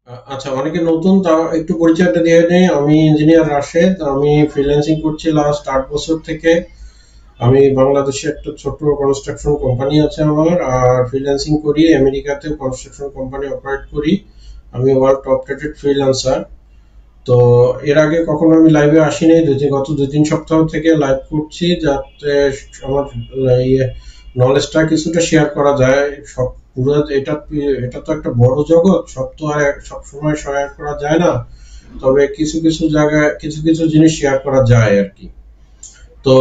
আচ্ছা, অনেকে নতুন, তাও একটু পরিচয়টা দিয়ে নেই। আমি ইঞ্জিনিয়ার রাশেদ। আমি ফ্রিল্যান্সিং করছি লাস্ট 8 বছর থেকে। আমি বাংলাদেশে একটা ছোট কনস্ট্রাকশন কোম্পানি আছে আমার, আর ফ্রিল্যান্সিং করি। আমেরিকাতে কনস্ট্রাকশন কোম্পানি অপারেট করি। আমি ওয়ার্ল্ড টপ রেটেড ফ্রিল্যান্সার। তো এর আগে কখনো আমি লাইভে আসিনি, গত 2-3 সপ্তাহ থেকে লাইভ করছি, যাতে আমার ইয়ে নলেজটা কিছুটা শেয়ার করা যায়। সব পুরো এটা এটা তো একটা বড় জগৎ, সব তো আর সব সময় শেয়ার করা যায় না। তবে কিছু কিছু জায়গায় কিছু কিছু জিনিস শেয়ার করা যায় আর কি। তো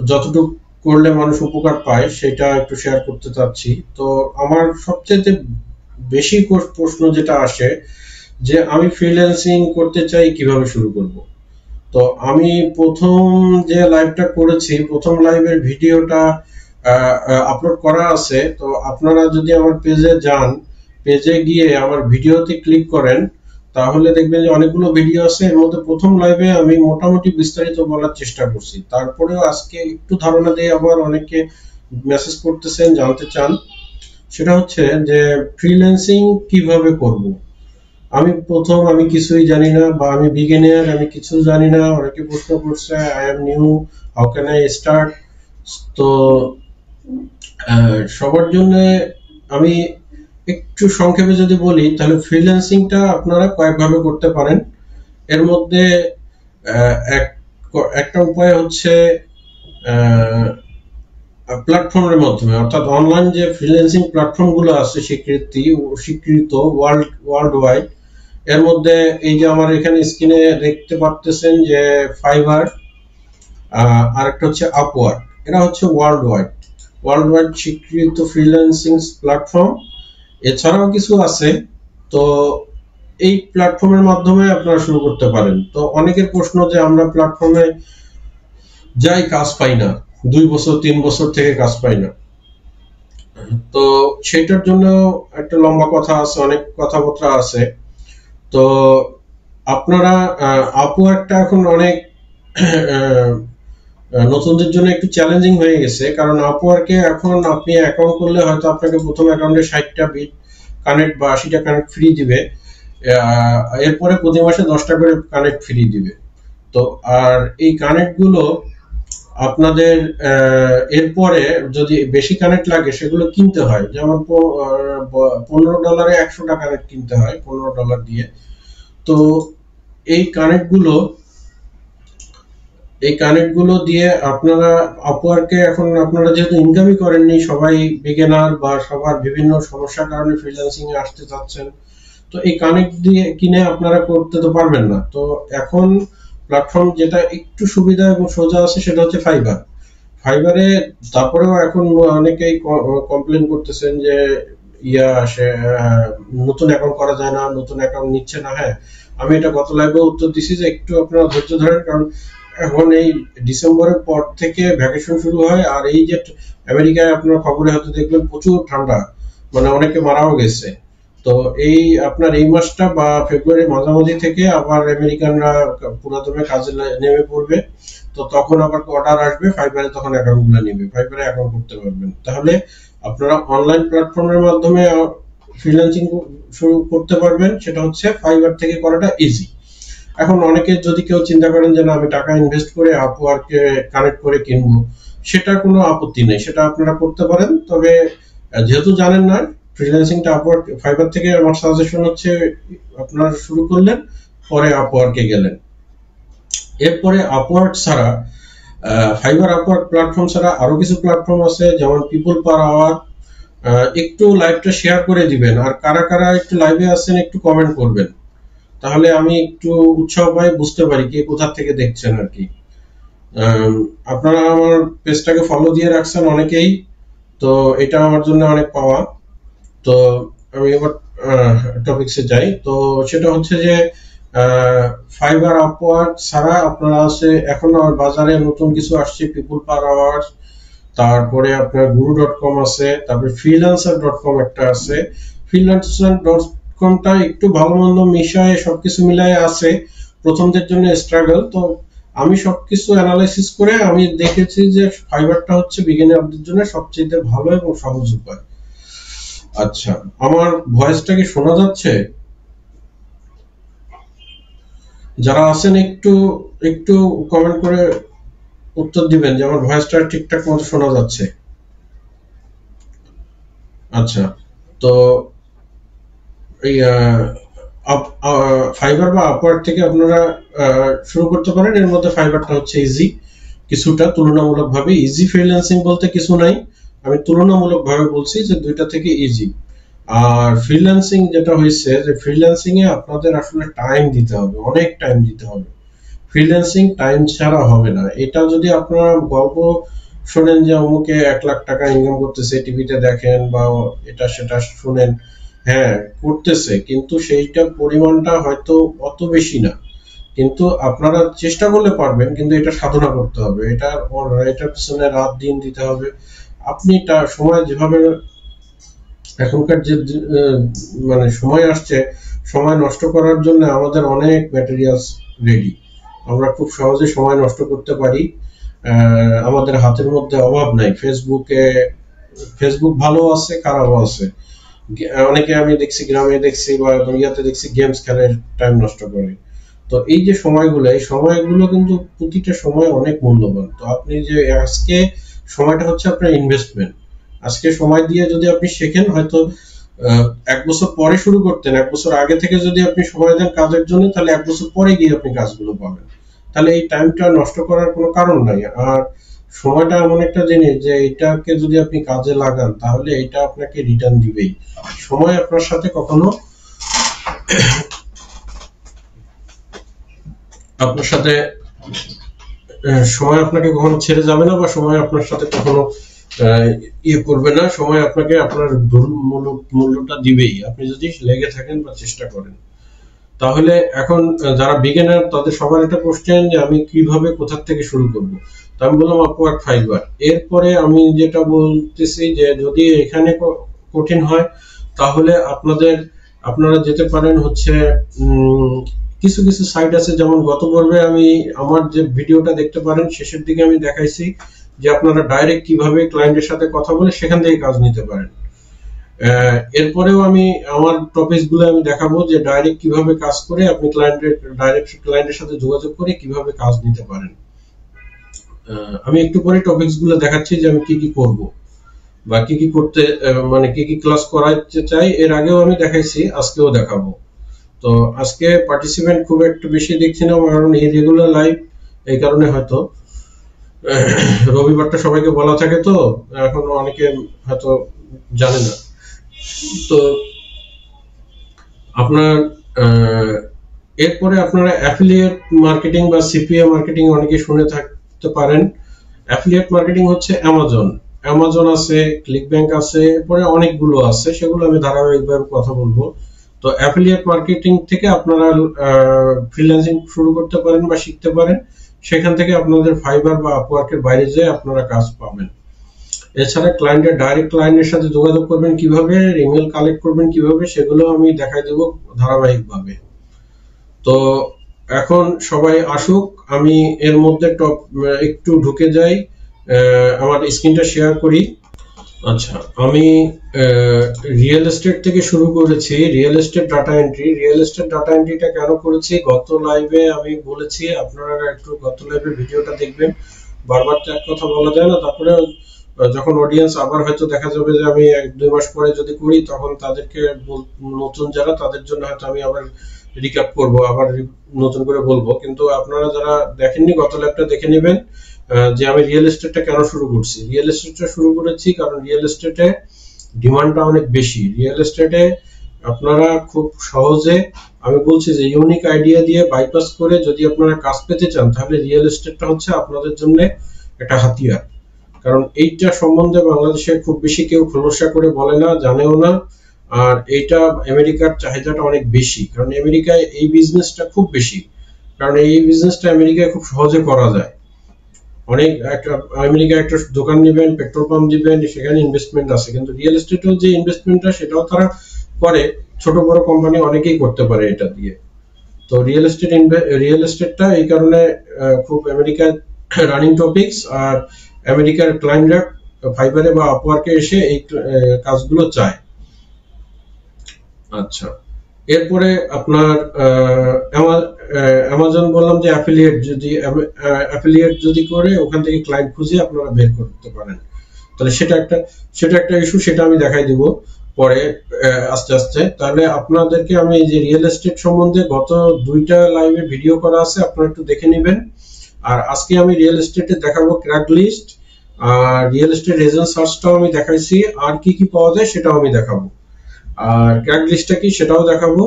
যতটুকু করলে মানুষ উপকার পায় সেটা একটু শেয়ার করতে চাচ্ছি। তো আমার সবচেয়ে বেশি প্রশ্ন যেটা আসে, যে আমি ফ্রিল্যান্সিং করতে চাই, কিভাবে শুরু করব। তো আমি প্রথম যে লাইভটা করেছি, প্রথম লাইভের ভিডিওটা আপলোড করা আছে। তো আপনারা যদি আমার পেজে যান, পেজে গিয়ে আমার ভিডিওতে ক্লিক করেন, তাহলে দেখবেন যে অনেকগুলো ভিডিও আছে। এর মধ্যে প্রথম লাইভে আমি মোটামুটি বিস্তারিত বলার চেষ্টা করছি। তারপরেও আজকে একটু ধারণা দিয়ে আবার অনেকে মেসেজ করতেছেন, জানতে চান। সেটা হচ্ছে যে ফ্রিল্যান্সিং কিভাবে করব। আমি কিছুই জানি না, বা আমি বিগিনার, আমি কিছু জানি না। অনেকে প্রশ্ন করছে, I am new, how can I start. তো সবার জন্য আমি একটু সংক্ষেপে যদি বলি, তাহলে ফ্রিল্যান্সিংটা আপনারা কয়েকভাবে করতে পারেন। এর মধ্যে এক একটা উপায় হচ্ছে প্ল্যাটফর্মের মাধ্যমে, অর্থাৎ অনলাইন যে ফ্রিল্যান্সিং প্ল্যাটফর্ম গুলো আছে স্বীকৃত ওয়ার্ল্ড ওয়াইড। এর মধ্যে এই যে আমার এখানে স্ক্রিনে দেখতে পারতেছেন যে ফাইবার, আরেকটা হচ্ছে আপওয়ার্ক। এরা হচ্ছে ওয়ার্ল্ড ওয়াইড স্বীকৃত ফ্রিল্যান্সিং প্ল্যাটফর্ম। এছাড়াও কিছু আছে। তো এই প্ল্যাটফর্মের মাধ্যমে আপনারা শুরু করতে পারেন। তো অনেকের প্রশ্ন যে আমরা প্ল্যাটফর্মে যাই, কাজ পাই না, 2 বছর 3 বছর থেকে কাজ পাই না। তো সেটার জন্য একটা লম্বা কথা আছে, অনেক কথাবার্তা আছে। তো আপনারা আপওয়ার্কটা এখন অনেক আহ, নতুনদের জন্য একটু চ্যালেঞ্জিং হয়ে গেছে, কারণ আপওয়ার্কে এখন আপনি অ্যাকাউন্ট করলে হয়তো আপনাকে প্রথম অ্যাকাউন্টে 60টা বিট কানেক্ট বা 80টা কানেক্ট ফ্রি দিবে। এরপরে প্রতি মাসে 10টা করে কানেক্ট ফ্রি দিবে। তো আর এই কানেক্ট গুলো আপনাদের এরপরে যদি বেশি কানেক্ট লাগে সেগুলো কিনতে হয়। যেমন $15 100টা কানেক্ট কিনতে হয়, $15 দিয়ে। তো এই কানেক্ট গুলো এই কানেক্ট গুলো দিয়ে আপনারা আপওয়ার্কে, এখন আপনারা যেহেতু ইনকামই করেননি, সবাই বিগিনার বা সবার বিভিন্ন সমস্যার কারণে ফ্রিল্যান্সিং এ আসতে চাচ্ছেন, তো এই কানেক্ট দিয়ে কিনে আপনারা করতে তো পারবেন না। তো এখন প্ল্যাটফর্ম যেটা একটু সুবিধা এবং সোজা আছে সেটা হচ্ছে ফাইবারে। তারপরেও এখন অনেকেই কমপ্লেন করতেছেন যে ইয়া আসে, নতুন অ্যাকাউন্ট করা যায় না, নতুন অ্যাকাউন্ট নিচ্ছে না। হ্যাঁ, আমি এটা গত লাইভে উত্তর দিছি যে একটু আপনারা ধৈর্য ধরেন, কারণ এখন এই ডিসেম্বরের পর থেকে ভ্যাকেশন শুরু হয়। আর এই যে আমেরিকায় আপনার খবরে হয়তো দেখবেন প্রচুর ঠান্ডা, মানে অনেকে মারাও গেছে। তো এই আপনার এই মাসটা বা ফেব্রুয়ারির মাঝামাঝি থেকে আবার আমেরিকানরা পুরোদমে কাজে নেমে পড়বে। তো তখন আবার অর্ডার আসবে ফাইবারে, তখন অ্যাকাউন্ট গুলো নেবে, ফাইবারে অ্যাকাউন্ট করতে পারবেন। তাহলে আপনারা অনলাইন প্ল্যাটফর্মের মাধ্যমে ফ্রিল্যান্সিং শুরু করতে পারবেন। সেটা হচ্ছে ফাইবার থেকে করাটা ইজি। এখন অনেকে যদি কেউ চিন্তা করেন যে না, আমি টাকা ইনভেস্ট করে আপওয়ার্কে কানেক্ট করে কিনবো, সেটা কোনো আপত্তি নেই, সেটা আপনারা করতে পারেন। তবে যেহেতু জানেন না ফ্রিল্যান্সিংটা আপওয়ার্ক ফাইবার থেকে, আমার সাজেশন হচ্ছে আপনারা শুরু করলেন, পরে আপওয়ার্কে গেলেন। এরপরে আপওয়ার্ক ছাড়া, আপওয়ার্ক প্ল্যাটফর্ম ছাড়া আরো কিছু প্ল্যাটফর্ম আছে, যেমন পিপল পার আওয়ার। একটু লাইভটা শেয়ার করে দিবেন, আর কারা কারা একটু লাইভে আছেন একটু কমেন্ট করবেন, তাহলে আমি একটু উৎসাহ পাই, বুঝতে পারি কে কোথা থেকে দেখছেন আর কি। আপনারা আমার পেজটাকে ফলো দিয়ে রাখছেন অনেকেই, তো এটা আমার জন্য অনেক পাওয়া। তো আমি এবার টপিকসে যাই। তো সেটা হচ্ছে যে ফাইবার আপওয়ার্ক ছাড়া আপনারা আছে, এখন বাজারে নতুন কিছু আসছে, পিপুল পার আওয়ার্স, তারপরে আপনার গুরু.কম আছে, তারপরে ফ্রিল্যান্সার.কম একটা আছে। ফ্রিল্যান্সার.কমটা একটু ভালো মন্দ মিশায়, সবকিছু মিলায় আছে, প্রথমদের জন্য স্ট্রাগল। তো আমি সবকিছু অ্যানালাইসিস করে আমি দেখেছি যে ফাইবারটা হচ্ছে বিগিনারদের জন্য সবচেয়ে ভালো এবং সহজ উপায়। আচ্ছা, আমার ভয়েসটা কি শোনা যাচ্ছে? যারা আছেন একটু একটু কমেন্ট করে উত্তর দিবেন যে আমার ভয়েসটা ঠিকঠাক মতো শোনা যাচ্ছে। আচ্ছা, তো এই ফাইবার বা আপওয়ার্ক থেকে আপনারা শুরু করতে পারেন। এর মধ্যে ফাইবারটা হচ্ছে ইজি, কিছুটা তুলনামূলকভাবে ইজি। ফ্রিল্যান্সিং বলতে কিছু নাই, আমি তুলনামূলকভাবে বলছি যে দুইটা থেকে ইজি। আর ফ্রিল্যান্সিং যেটা হয়েছে যে ফ্রিল্যান্সিং এ আপনাদের আসলে টাইম দিতে হবে, অনেক টাইম দিতে হবে। ফ্রিল্যান্সিং টাইম ছাড়া হবে না। এটা যদি আপনারা গল্প শোনেন যে অমুকে 1 লাখ টাকা ইনকাম করতেছে, টিভিতে দেখেন বা এটা সেটা শুনেন, হ্যাঁ করতেছে, কিন্তু সেইটা পরিমাণটা হয়তো অত বেশি না। কিন্তু আপনারা চেষ্টা করলে পারবেন, কিন্তু এটা সাধনা করতে হবে, এটার পিছনে রাত দিন দিতে হবে। আপনি তার সময় যেভাবে এখনকার যে মানে সময় আসছে, সময় নষ্ট করার জন্য আমাদের অনেক ম্যাটেরিয়ালস রেডি, আমরা খুব সহজে সময় নষ্ট করতে পারি। আমাদের হাতের মধ্যে অভাব নাই। ফেসবুক ভালো আছে, খারাপও আছে। অনেকে আমি দেখছি, গ্রামে দেখছি বা ইয়াতে দেখছি, গেমস খেলে টাইম নষ্ট করে। তো এই যে সময়গুলো, এই সময়গুলো কিন্তু প্রতিটা সময় অনেক মূল্যবান। তো আপনি যে আজকে সময়টা হচ্ছে আপনার ইনভেস্টমেন্ট। আজকে সময় দিয়ে যদি আপনি শেখেন, হয়তো 1 বছর পরে শুরু করতেন, 1 বছর আগে থেকে যদি আপনি সময় দেন কাজের জন্য, তাহলে 1 বছর পরে গিয়ে আপনি কাজগুলো পাবেন। তাহলে এই টাইমটা নষ্ট করার কোনো কারণ নাই। আর সময়টা এমন একটা জিনিস যে এটাকে যদি আপনি কাজে লাগান, তাহলে এটা আপনাকে রিটার্ন দিবেই। সময় আপনার সাথে কখনো আপনার সাথে সময় আপনাকে কখনো ছেড়ে যাবে না, বা সময় আপনার সাথে কখনো ইয়ে করবে না। সময় আপনাকে আপনার মূল্যটা দিবেই, আপনি যদি লেগে থাকেন বা চেষ্টা করেন। তাহলে এখন যারা বিগিনার, তাদের সবার একটা কোশ্চেন যে আমি কিভাবে, কোথা থেকে শুরু করব। তো আমি বললাম আপওয়ার্ক, ফাইবার। এরপরে আমি যেটা বলতেছি যে যদি এখানে কঠিন হয়, তাহলে আপনারা যেতে পারেন হচ্ছে কিছু কিছু সাইট আছে। যেমন গত পর্বে আমি আমার যে ভিডিওটা দেখতে পারেন, শেষের দিকে আমি দেখাইছি যে আপনারা ডাইরেক্ট কিভাবে ক্লায়েন্টের সাথে কথা বলে সেখান থেকে কাজ নিতে পারেন। এরপরেও আমি আমার টপিকস গুলো আমি দেখাবো যে ডাইরেক্ট কিভাবে কাজ করে আপনি ক্লায়েন্টের সাথে যোগাযোগ করে কিভাবে কাজ নিতে পারেন। আমি একটু পরে টপিকস গুলো দেখাচ্ছি যে আমি কি কি করব বা কি কি করতে, মানে কি কি ক্লাস করাইতে চাই। এর আগেও আমি দেখাইছি, আজকেও দেখাবো। তো আজকে পার্টিসিপেন্ট খুব একটু বেশি দেখছি না, কারণ এই রেগুলার লাইভ, এই কারণে হয়তো রবিবারটা সবাইকে বলা থাকে, তো এখন অনেকে হয়তো জানে না। তো আপনার এরপরে আপনারা অ্যাফিলিয়েট মার্কেটিং বা সিপিএ মার্কেটিং অনেকে শুনে থাকতে পারেন। অ্যাফিলিয়েট মার্কেটিং হচ্ছে অ্যামাজন আছে, ক্লিক ব্যাংক আছে, এরপরে অনেকগুলো আছে, সেগুলো আমি ধারাবাহিকভাবে কথা বলবো। তো অ্যাফিলিয়েট মার্কেটিং থেকে আপনারা ফ্রিল্যান্সিং শুরু করতে পারেন বা শিখতে পারেন। সেখান থেকে আপনাদের ফাইবার বা আপওয়ার্কের বাইরে যেয়ে আপনারা কাজ পাবেন। এছাড়া ডাইরেক্ট ক্লায়েন্টের সাথে যোগাযোগ করবেন কিভাবে, ইমেল কালেক্ট করবেন কিভাবে, সেগুলো আমি দেখাই দেব ধারাবাহিকভাবে। তো এখন সবাই আসুক, আমি এর মধ্যে একটু ঢুকে যাই, আমার স্ক্রিনটা শেয়ার করি। আচ্ছা, আমি রিয়েল এস্টেট থেকে শুরু করেছি। রিয়েল এস্টেট ডাটা এন্ট্রিটা কেন করেছি, গত লাইভে আমি বলেছি, আপনারা একটু গত লাইভের ভিডিওটা দেখবেন। বারবার তো এক কথা বলা যায় না। তারপরে যখন অডিয়েন্স আবার হয়তো দেখা যাবে যে আমি 1-2 মাস পরে যদি করি, তখন তাদেরকে নতুন যারা, তাদের জন্য হয়তো আমি আবার রিক্যাপ করব, আবার নতুন করে বলবো। কিন্তু আপনারা যারা দেখেননি, গত লাইভটা দেখে নেবেন যে আমি রিয়েল এস্টেটটা কেন শুরু করছি। রিয়েল এস্টেটটা শুরু করেছি কারণ রিয়েল এস্টেটে ডিমান্ডটা অনেক বেশি। রিয়েল এস্টেটে আপনারা খুব সহজে, আমি বলছি যে ইউনিক আইডিয়া দিয়ে বাইপাস করে যদি আপনারা কাজ পেতে চান, তাহলে রিয়েল এস্টেটটা হচ্ছে আপনাদের জন্য একটা হাতিয়ার। কারণ এইটা সম্বন্ধে বাংলাদেশে খুব বেশি কেউ খোলসা করে বলে না, জানেও না। আর এইটা আমেরিকার চাহিদাটা অনেক বেশি, কারণ আমেরিকায় এই বিজনেসটা খুব বেশি। কারণ এই বিজনেসটা আমেরিকায় খুব সহজে করা যায়। আমেরিকায় একটা দোকান নেবেন, পেট্রোল পাম্প দিবেন, সেখানে ইনভেস্টমেন্ট আছে। কিন্তু রিয়েল এস্টেটেও যে ইনভেস্টমেন্টটা, সেটাও তারা করে। ছোট বড় কোম্পানি অনেকেই করতে পারে এটা দিয়ে। তো রিয়েল এস্টেটটা এই কারণে খুব আমেরিকার রানিং টপিকস। আর আমেরিকার ক্লায়েন্টরা ফাইবারে বা আপওয়ার্কে এসে এই কাজগুলো চায়। আচ্ছা, এরপরে আপনার বললাম যে অ্যাফিলিয়েট যদি করে ওখান থেকে ক্লায়েন্ট খুঁজে আপনারা বের করতে পারেন, তাহলে সেটা একটা ইস্যু, সেটা আমি দেখাই দিব পরে আস্তে আস্তে। তাহলে আপনাদেরকে আমি এই যে রিয়েল এস্টেট সম্বন্ধে গত 2টা লাইভে ভিডিও করা আছে, আপনারা একটু দেখে নেবেন। আর আজকে আমি রিয়েল এস্টেটে দেখাবো ক্র্যাক লিস্ট, আর রিয়েল এস্টেট এজেন্ট সার্চটাও আমি দেখাইছি, আর কি কি পাওয়া যায় সেটাও আমি দেখাবো, আর ক্র্যাক লিস্টটা কি সেটাও দেখাবো।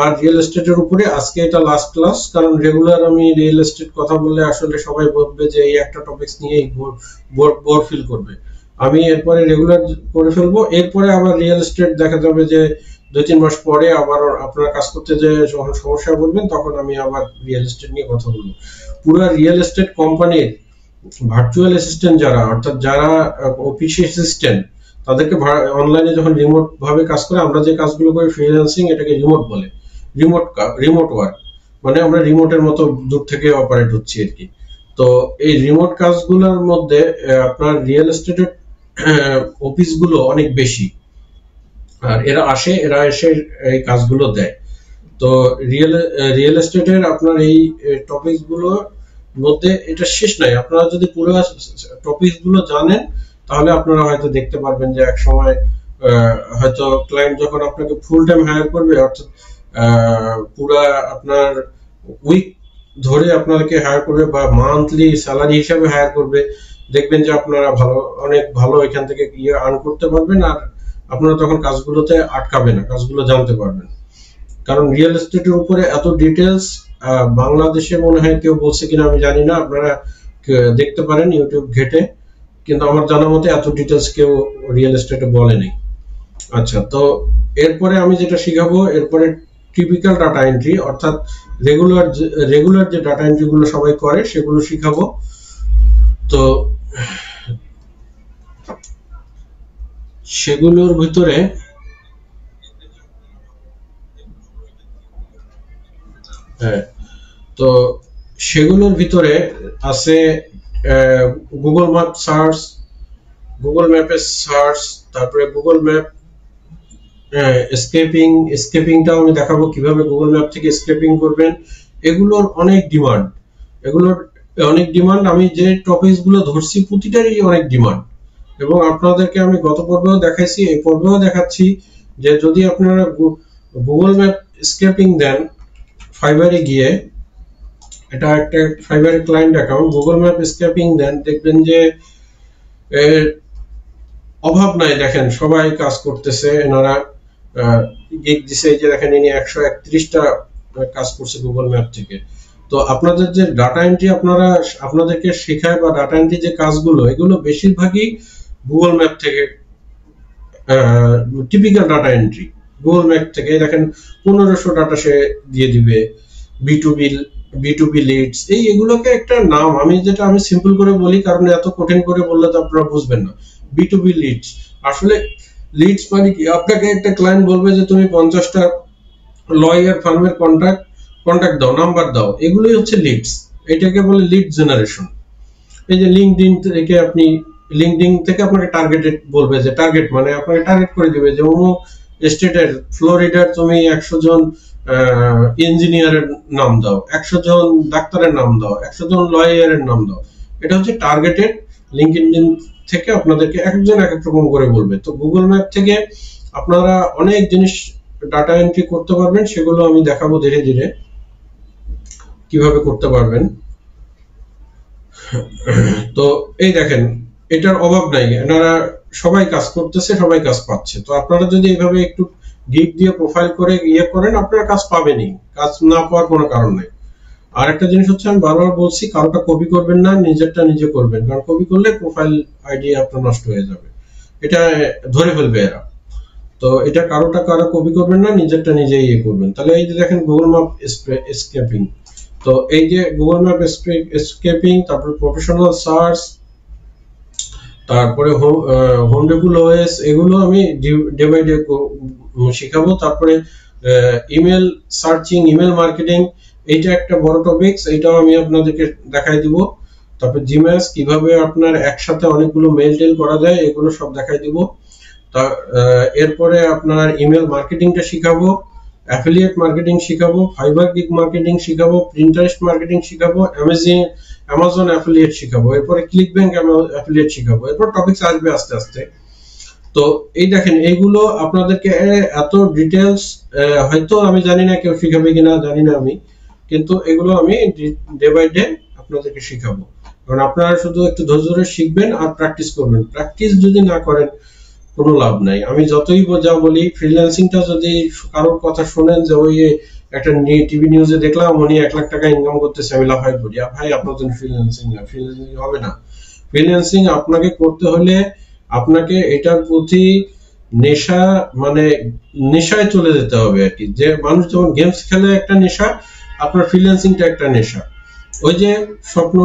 আর রিয়েল এস্টেটের উপরে আজকে এটা লাস্ট ক্লাস, কারণ রেগুলার আমি রিয়েল এস্টেট কথা বললে আসলে সবাই বলবে যে এই একটা টপিকস নিয়েই বোর ফিল করবে। আমি এরপরে রেগুলার করে ফেলবো, এরপরে আবার রিয়েল এস্টেট দেখা যাবে যে 2-3 মাস পরে আবার আপনারা কাজ করতে যে যখন সমস্যা বলবেন তখন আমি আবার রিয়েল এস্টেট নিয়ে কথা বলবো। পুরো রিয়েল এস্টেট কোম্পানির ভার্চুয়াল অ্যাসিস্ট্যান্ট যারা, অর্থাৎ যারা অফিস অ্যাসিস্ট্যান্ট, তাদেরকে অনলাইনে যখন রিমোট ভাবে কাজ করে, আমরা যে কাজগুলো করি ফ্রিল্যান্সিং, এটাকে রিমোট বলে, রিমোট ওয়ার্ক, মানে আমরা রিমোটের মতো দূর থেকে অপারেট হচ্ছি আর কি। তো এই রিমোট কাজগুলোর মধ্যে আপনার রিয়েল এস্টেটের অফিসগুলো অনেক বেশি, আর এরা এসে এই কাজগুলো দেয়। তো রিয়েল এস্টেটের আপনার এই টপিকস গুলোর মধ্যে এটা শেষ নাই, আপনারা যদি পুরো টপিকস গুলো জানেন তাহলে আপনারা হয়তো দেখতে পারবেন যে এক সময় হয়তো ক্লায়েন্ট যখন আপনাকে ফুল টাইম হায়ার করবে, অর্থাৎ পুরা আপনার উইক ধরে আপনাকে হায়ার করবে বা মান্থলি স্যালারি হিসাবে হায়ার করবে, দেখবেন যে আপনারা অনেক ভালো এখান থেকে আর্ন করতে পারবেন, আর আপনারা তখন কাজগুলোতে আটকাবে না, কাজগুলো জানতে পারবেন। কারণ রিয়েল এস্টেটের উপরে এত ডিটেলস বাংলাদেশে মনে হয় কেউ বলছে কিনা আমি জানি না, আপনারা দেখতে পারেন ইউটিউব ঘেটে, কিন্তু আমার জানা মতে এত ডিটেলস কেউ রিয়েল এস্টেটে বলেনি। আচ্ছা, তো এরপরে আমি যেটা শিখাবো, এরপরে টিপিক্যাল ডাটা এন্ট্রি, অর্থাৎ রেগুলার যে ডাটা এন্ট্রি গুলো সবাই করে সেগুলো শিখাবো। তো সেগুলোর ভিতরে আছে গুগল ম্যাপের সার্চ, তারপরে গুগল ম্যাপ স্কেপিংটাও আমি দেখাবো কিভাবে গুগল ম্যাপ থেকে স্কেপিং করবেন। এগুলোর অনেক ডিমান্ড, আমি যে টপিকস গুলো ধরছি প্রতিটারই অনেক ডিমান্ড, এবং আপনাদেরকে আমি গত পর্বেও দেখাইছি, এই পর্বেও দেখাচ্ছি যে যদি আপনারা গুগল ম্যাপ স্কেপিং দেন ফাইবারে গিয়ে, এটা একটা ফাইবারের client account, Google map scraping দেন, দেখবেন যে অভাব নাই, দেখেন সবাই কাজ করতেছে, এনারা গিগ দিছে, এই যে দেখেন ইনি 131টা কাজ করছে গুগল ম্যাপ থেকে। তো আপনাদের যে ডাটা এন্ট্রি আপনাদেরকে শেখায় বা ডাটা এন্ট্রি যে কাজগুলো, এগুলো বেশিরভাগই গুগল ম্যাপ থেকে, typical data entry Google map থেকে। দেখেন 1500 ডাটা সে দিয়ে দিবে, বিটুবি লিডস, এগুলোকে একটা নাম, আমি সিম্পল করে বলি, কারণ এত কঠিন করে বললে তো আপনারা বুঝবেন না। বিটুবি লিডস, আসলে লিডস মানে কি? আপনাকে একটা ক্লায়েন্ট বলবে যে তুমি 50টা লয়ার ফার্মের কন্টাক্ট দাও, নাম্বার দাও, এগুলোই হচ্ছে লিডস, এটাকে বলে লিড জেনারেশন। এই যে লিঙ্কডইন থেকে আপনাকে টার্গেটেড বলবে, যে টার্গেট মানে আপনাকে টার্গেট করে দিবে যে অমুক স্টেটের ফ্লোরিডার তুমি 100 জন ইঞ্জিনিয়ারের নাম দাও, 100 জন ডাক্তারের নাম দাও, 100 জন লয়ারের নাম দাও। এটা হচ্ছে টার্গেটেড। লিঙ্কডইন থেকে আপনাদেরকে একজন এক এক রকম করে বলবে। তো গুগল ম্যাপ থেকে আপনারা অনেক জিনিস ডাটা এন্ট্রি করতে পারবেন, সেগুলো আমি দেখাবো ধীরে ধীরে কিভাবে করতে পারবেন। তো এই দেখেন, এটার অভাব নাই, এনারা সবাই কাজ করতেছে, সবাই কাজ পাচ্ছে। তো আপনারা যদি এইভাবে একটু গিগ দিয়ে প্রোফাইল করে করেন, আপনারা কাজ পাবেনই, কাজ না পাওয়ার কোনো কারণ নাই। আর একটা জিনিস হচ্ছে, আমি বারবার বলছি, কারোটা কপি করবেন না, নিজেরটা নিজে করবেন, কারণ কপি করলে প্রোফাইল আইডি আপনার নষ্ট হয়ে যাবে, এটা ধরে ফেলবে এরা। তো এটা কারো কপি করবেন না, নিজেরটা নিজে করবেন। তাহলে এই যে দেখেন গুগল ম্যাপ স্কেপিং, তো এই যে গুগল ম্যাপ স্কেপিং, তারপরে প্রফেশনাল সার্চ, তারপরে হোম ডেপুল ওএস, এগুলো আমি ডে বাই ডে শিখাবো। তারপরে ইমেল সার্চিং, ইমেল মার্কেটিং, এইটা একটা বড় টপিকস, এইটাও আমি আপনাদেরকে দেখাই দিব। তারপর জিমেস, কিভাবে আপনার একসাথে অনেকগুলো মেল টেল করা যায়, এগুলো সব দেখাই দিব। এরপরে আপনার ইমেল মার্কেটিংটা শিখাবো। অ্যাফিলিয়েট মার্কেটিং শিখাবো, ফাইবার গিগ মার্কেটিং শিখাবো, প্রিন্টারেস্ট মার্কেটিং শিখাবো, অ্যামাজন অ্যাফিলিয়েট শিখাবো, এরপরে ক্লিক ব্যাংক অ্যাফিলিয়েট শিখাবো, এরপর টপিকস আসবে আস্তে আস্তে। তো এই দেখেন এইগুলো আপনাদেরকে এত ডিটেলস হয়তো আমি জানি না কেউ শিখাবে কিনা জানি না আমি, কিন্তু এগুলো আমি ডে বাই ডে আপনাদেরকে শিখাবো। কারণ আপনারা শুধু একটু ধৈর্য ধরে শিখবেন আর প্র্যাকটিস করবেন। প্র্যাকটিস যদি না করেন কোনো লাভ নাই। আমি যতই যা বলি, ফ্রিল্যান্সিংটা যদি কারোর কথা শোনেন যে ওই একটা টিভি নিউজে দেখলাম উনি 1 লাখ টাকা ইনকাম করতেছে, আমি লাফাই পড়ি, ভাই আপনার জন্য ফ্রিল্যান্সিং না, ফ্রিল্যান্সিং হবে না। ফ্রিল্যান্সিং আপনাকে করতে হলে আপনাকে এটার প্রতি নেশা, মানে নেশায় চলে যেতে হবে আর কি। যে মানুষ যেমন গেমস খেলে একটা নেশা, আপনার ফ্রিল্যান্সিংটা একটা নেশা। ওই যে স্বপ্ন,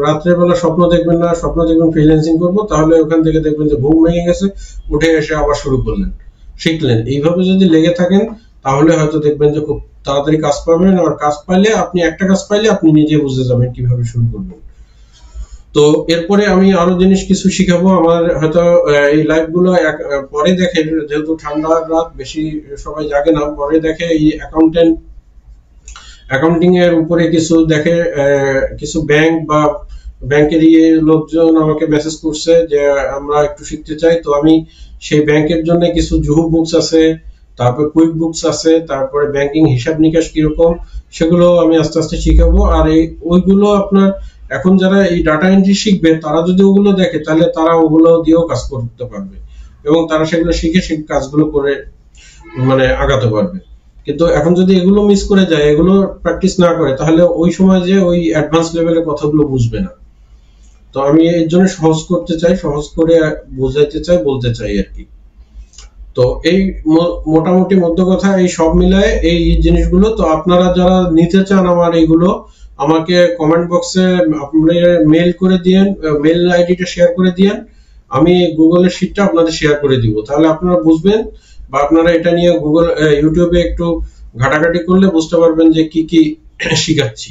রাত্রে বেলা স্বপ্ন দেখবেন না, স্বপ্ন দেখবেন ফ্রিল্যান্সিং করবো, তাহলে ওখান থেকে দেখবেন যে ঘুম ভেঙে গেছে, উঠে এসে আবার শুরু করলেন, শিখলেন। এইভাবে যদি লেগে থাকেন তাহলে হয়তো দেখবেন যে খুব তাড়াতাড়ি কাজ পাবেন। আর কাজ পাইলে আপনি একটা কাজ পাইলে আপনি নিজে বুঝে যাবেন কিভাবে শুরু করবেন। তো এরপরে আমি আরো জিনিস কিছু শিখাবো। আমার হয়তো এই লাইভ গুলো পরে দেখে, যেহেতু ঠান্ডার রাত, বেশি সবাই জাগে না, পরে দেখে এই অ্যাকাউন্টিং এর উপরে কিছু দেখে, কিছু ব্যাংক বা ব্যাংকের লোকজন আমাকে মেসেজ করছে যে আমরা একটু শিখতে চাই। তো আমি সেই ব্যাংকের জন্য কিছু জুহু বুকস আছে, তারপর কুইক বুকস আছে, তারপরে ব্যাংকিং হিসাব নিকাশ কিরকম, সেগুলো আমি আস্তে আস্তে শিখাবো। আর এই ওইগুলো আপনার এখন যারা এই ডাটা এন্ট্রি শিখবে তারা যদি ওগুলো দেখে তাহলে তারা ওগুলো দিয়েও কাজ করতে পারবে, এবং তারা সেগুলো শিখে সেই কাজগুলো করে মানে আগাতে পারবে। কিন্তু এখন যদি এগুলো মিস করে যায়, এগুলো প্র্যাকটিস না করে, তাহলে ওই সময় যে ওই অ্যাডভান্স লেভেলের কথাগুলো বুঝবে না। তো আমি এর জন্য সহজ করতে চাই, সহজ করে বোঝাইতে চাই, বলতে চাই আর কি। তো এই মোটামুটি মধ্য কথা এই সব মিলায় এই জিনিসগুলো। তো আপনারা যারা নিতে চান আমার এইগুলো, আমাকে কমেন্ট বক্সে আপনারা মেল করে দিয়েন, মেল আইডিটা শেয়ার করে দিয়েন, আমি গুগলের শিটটা আপনাদের শেয়ার করে দিব। তাহলে আপনারা বুঝবেন, বা আপনারা এটা নিয়ে ইউটিউবে একটু ঘাটাঘাটি করলে বুঝতে পারবেন যে কি কি শিখাচ্ছি।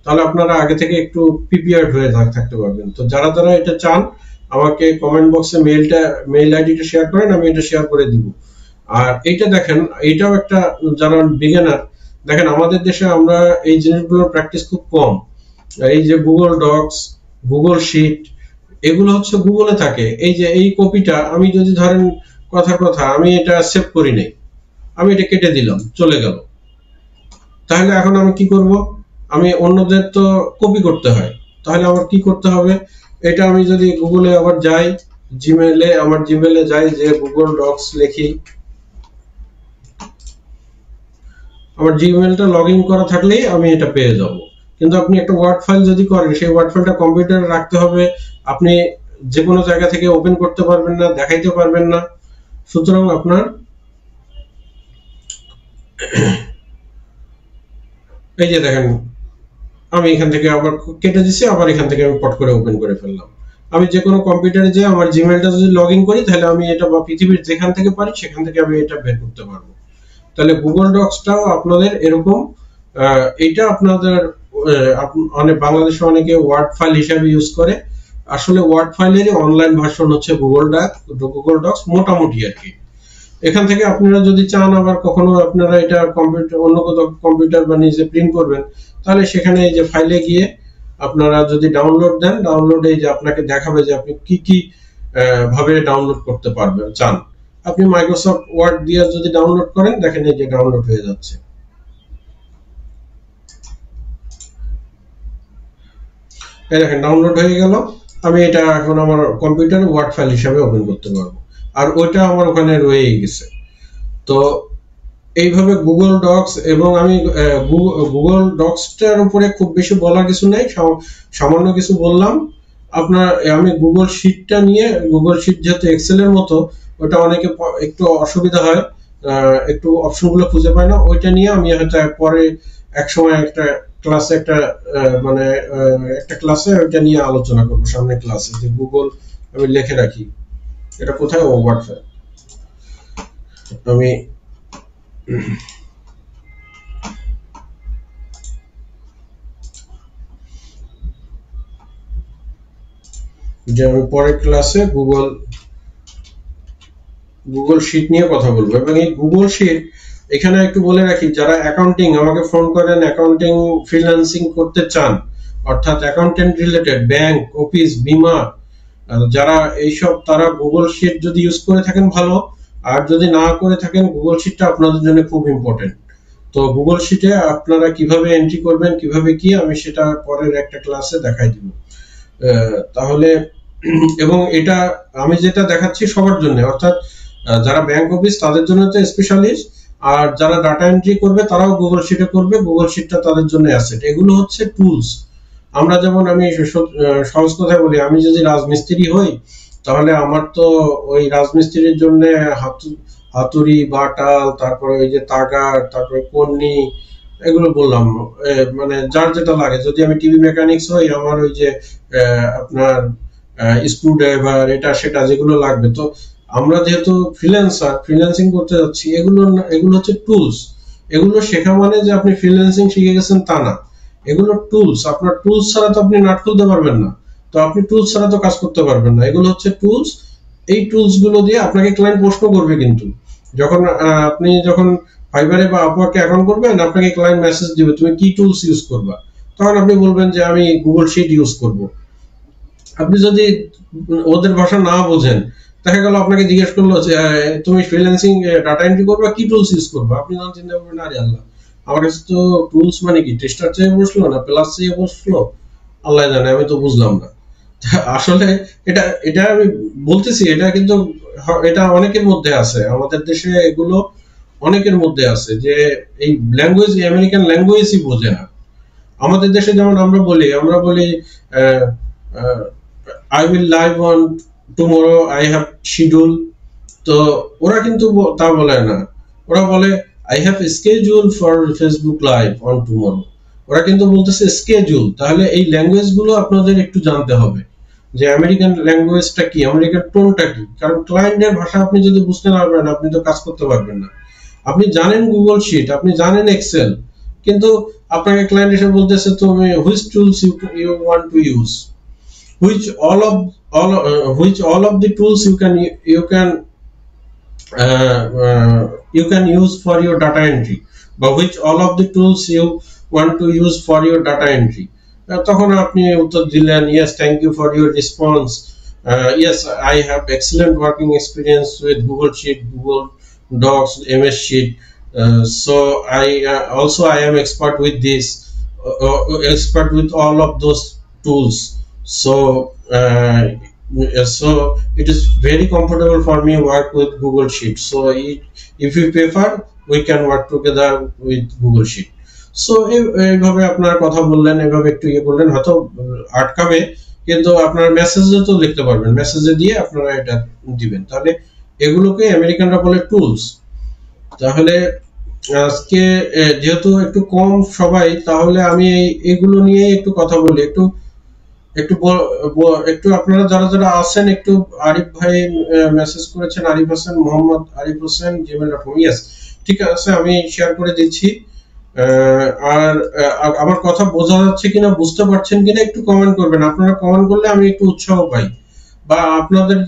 তাহলে আপনারা আগে থেকে একটু প্রিপেয়ার্ড হয়ে থাকতে পারবেন। তো যারা যারা এটা চান আমাকে কমেন্ট বক্সে মেল আইডিটা শেয়ার করেন, আমি এটা শেয়ার করে দিব। আর এইটা দেখেন, এইটাও একটা, যারা বিগিনার, দেখেন আমাদের দেশে আমরা এই জিনিসগুলোর প্র্যাকটিস খুব কম। এই যে গুগল ডক্স, গুগল শিট, এগুলো হচ্ছে গুগলে থাকে। এই যে এই কপিটা আমি যদি ধরেন কথার কথা আমি এটা সেভ করি নাই, আমি এটা কেটে দিলাম, চলে গেল, তাহলে এখন আমি কি করব? আমি অন্যদের তো কপি করতে হয়, তাহলে আমার কি করতে হবে? এটা আমি যদি গুগলে আবার যাই, আমার জিমেলে যাই, যে গুগল ডক্স লিখি, আমার জিমেলটা লগ ইন করা থাকলেই আমি এটা পেয়ে যাব। কিন্তু আপনি একটা ওয়ার্ড ফাইল যদি করেন, সেই ওয়ার্ড ফাইলটা কম্পিউটারে রাখতে হবে, আপনি যে কোনো জায়গা থেকে ওপেন করতে পারবেন না, দেখাইতে পারবেন না। সুতরাং আপনার এই যে দেখেন, আমি এখান থেকে আবার কেটে দিছি, আবার এখান থেকে আমি পট করে ওপেন করে ফেললাম। আমি যে কোনো কম্পিউটারে যে আমার জিমেলটা যদি লগ ইন করি, তাহলে আমি এটা বা পৃথিবীর যেখান থেকে পারি সেখান থেকে আমি এটা বের করতে পারবো। তাহলে গুগল ডক্সটাও আপনাদের এরকম, এটা আপনাদের অনেক বাংলাদেশে অনেকে ওয়ার্ড ফাইল হিসাবে ইউজ করে। আসলে ওয়ার্ড ফাইলেরই অনলাইন ভার্সন হচ্ছে গুগল ডক্স মোটামুটি আর কি। এখান থেকে আপনারা যদি চান আবার কখনো আপনারা এটা অন্য কোথাও কম্পিউটার বা নিজে প্রিন্ট করবেন, তাহলে সেখানে এই যে ফাইলে গিয়ে আপনারা যদি ডাউনলোড দেন, ডাউনলোডে যে আপনাকে দেখাবে যে আপনি কি কি ভাবে ডাউনলোড করতে পারবেন চান। আপনি মাইক্রোসফট ওয়ার্ড দিয়ে যদি ডাউনলোড করেন, দেখেন এই যে ডাউনলোড হয়ে যাচ্ছে। এই দেখেন ডাউনলোড হয়ে গেল। আমি এটা এখন আমার কম্পিউটারে ওয়ার্ড ফাইল হিসাবে ওপেন করতে পারবো, আর ওইটা আমার ওখানে রয়েই গেছে। তো এইভাবে গুগল ডক্স, এবং আমি গুগল ডক্সটার উপরে খুব বেশি বলার কিছু নাই, সামান্য কিছু বললাম। আপনার আমি গুগল শিটটা নিয়ে, গুগল শিট যেহেতু এক্সেলের মতো, ওটা অনেকে একটু অসুবিধা হয়, একটু অপশনগুলো খুঁজে পায় না, ওইটা নিয়ে আমি হয়তো পরে এক সময় একটা ক্লাসে একটা ক্লাসে ওইটা নিয়ে আলোচনা করবো, সামনে ক্লাসে, যে গুগল আমি লিখে রাখি। এটা কোথায়? ও হোয়াটসঅ্যাপ। আমি যে আমি পরের ক্লাসে গুগল শিট নিয়ে কথা বলবো। এবং এই গুগল শিট এখানে একটু বলে রাখি, যারা অ্যাকাউন্টিং আমাকে ফোন করেন, অ্যাকাউন্টিং ফ্রিল্যান্সিং করতে চান, অর্থাৎ অ্যাকাউন্টেন্ট রিলেটেড, ব্যাংক, অফিস, বীমা, যারা এইসব, তারা গুগল শিট যদি ইউজ করে থাকেন ভালো, আর যদি না করে থাকেন গুগল শিটটা আপনাদের জন্য খুব ইম্পর্টেন্ট। তো গুগল শিটে আপনারা কিভাবে এন্ট্রি করবেন, কিভাবে কি, আমি সেটা পরের একটা ক্লাসে দেখাই দিব। তাহলে এবং এটা আমি যেটা দেখাচ্ছি সবার জন্য, অর্থাৎ যারা ব্যাংক অফিস তাদের জন্য তো স্পেশালিস্ট, আর যারা ডাটা এন্ট্রি করবে তারাও গুগল শিটে করবে, গুগল শিটটা তাদের জন্য অ্যাসেট। এগুলো হচ্ছে টুলস। আমরা যেমন, আমি সহজ কথায় বলি, আমি যদি রাজমিস্ত্রি হই তাহলে আমার তো ওই রাজমিস্ত্রির জন্য হাতুড়ি, বাটাল, তারপরে ওই যে তাগার, তারপরে কন্নি, এগুলো বললাম, মানে যার যেটা লাগে। যদি আমি টিভি মেকানিক্স হই, আমার ওই যে আপনার স্ক্রু ড্রাইভার, এটা সেটা যেগুলো লাগবে। তো আমরা যেহেতু ফ্রিল্যান্সিং করতে যাচ্ছি, এগুলো হচ্ছে টুলস। এগুলো শেখা মানে যে আপনি ফ্রিল্যান্সিং শিখে গেছেন তা না, এগুলো টুলস। আপনার টুলস ছাড়া তো আপনি নাট খুলতে পারবেন না, তো আপনি টুলস ছাড়া তো কাজ করতে পারবেন না। এগুলো হচ্ছে টুলস। এই টুলস গুলো দিয়ে আপনাকে ক্লায়েন্ট প্রশ্ন করবে, কিন্তু আপনি যখন ফাইবারে বা আপওয়ার্কে অ্যাকাউন্ট করবেন, আপনাকে ক্লায়েন্ট মেসেজ দিবে তুমি কি টুলস ইউজ করবা, তখন আপনি বলবেন যে আমি গুগল শিট ইউজ করব। আপনি যদি ওদের ভাষা না বোঝেন, দেখা গেল আপনাকে জিজ্ঞেস করলো যে তুমি ফ্রিল্যান্সিং ডাটা এন্ট্রি করবা, কি টুলস ইউজ করবা, আপনি তখন চিন্তা করবেন আরে আল্লাহ, আমার কাছে তো টুলস মানে কি টেস্টার চেয়ে বসলো না প্লাস চেয়ে বসলো, আল্লাহ জানে, আমি তো বুঝলাম না। আসলে এটা এটা আমি বলতেছি, এটা কিন্তু এটা অনেকের মধ্যে আছে, আমাদের দেশে এগুলো অনেকের মধ্যে আছে, যে এই ল্যাঙ্গুয়েজ, আমেরিকান ল্যাঙ্গুয়েজই বোঝে না। আমাদের দেশে যেমন আমরা বলি I will live on tomorrow, I have schedule. তো ওরা কিন্তু তা বলে না, ওরা বলে I have schedule for Facebook live on tomorrow. ওরা কিন্তু বলতেছে স্কেডিউল। তাহলে এই ল্যাঙ্গুয়েজ গুলো আপনাদের একটু জানতে হবে, যে আমেরিকান ল্যাঙ্গুয়েজটা কি, আমেরিকান টোনটা কি। কারণ ক্লায়েন্টের ভাষা আপনি যদি বুঝতে না পারবেন, আপনি তো কাজ করতে পারবেন না। আপনি জানেন গুগল শিট, আপনি জানেন এক্সেল, কিন্তু আপনাকে ক্লায়েন্ট এসে বলতেছে তুমি which tools you want to use, which all of the tools you can use for your data entry, but which all of the tools you want to use for your data entry. তখন আপনি উত্তর দিলেন, yes, thank you for your response, yes, I have excellent working experience with Google Sheet, Google Docs, MS Sheet, so I am expert with this, expert with all of those tools. So it is very comfortable for me work with Google Sheet. So if you prefer, we can work together with Google Sheet. So এইভাবে আপনার কথা বললেন, এইভাবে একটু করলেন, হয়তো আটকাবে, কিন্তু আপনার মেসেজে তো লিখতে পারবেন, মেসেজে দিয়ে আপনারা এটা দিবেন। তাহলে এগুলোকে আমেরিকানরা বলে টুলস। তাহলে আজকে যেহেতু একটু কম সবাই, তাহলে আমি এগুলো নিয়ে একটু কথা বলি। একটু আপনারা যারা আছেন, একটু আরিফ ভাই মেসেজ করেছেন, আরিফ হোসেন, মোহাম্মদ আরিফ হোসেন gmail.com। ইয়েস, ঠিক আছে, আমি শেয়ার করে দিচ্ছি। আর আমার কথা বোঝা যাচ্ছে কিনা, বুঝতে পারছেন কিনা একটু কমেন্ট করবেন। আপনারা কমেন্ট করলে আমি একটু উৎসাহ পাই, বা আপনাদের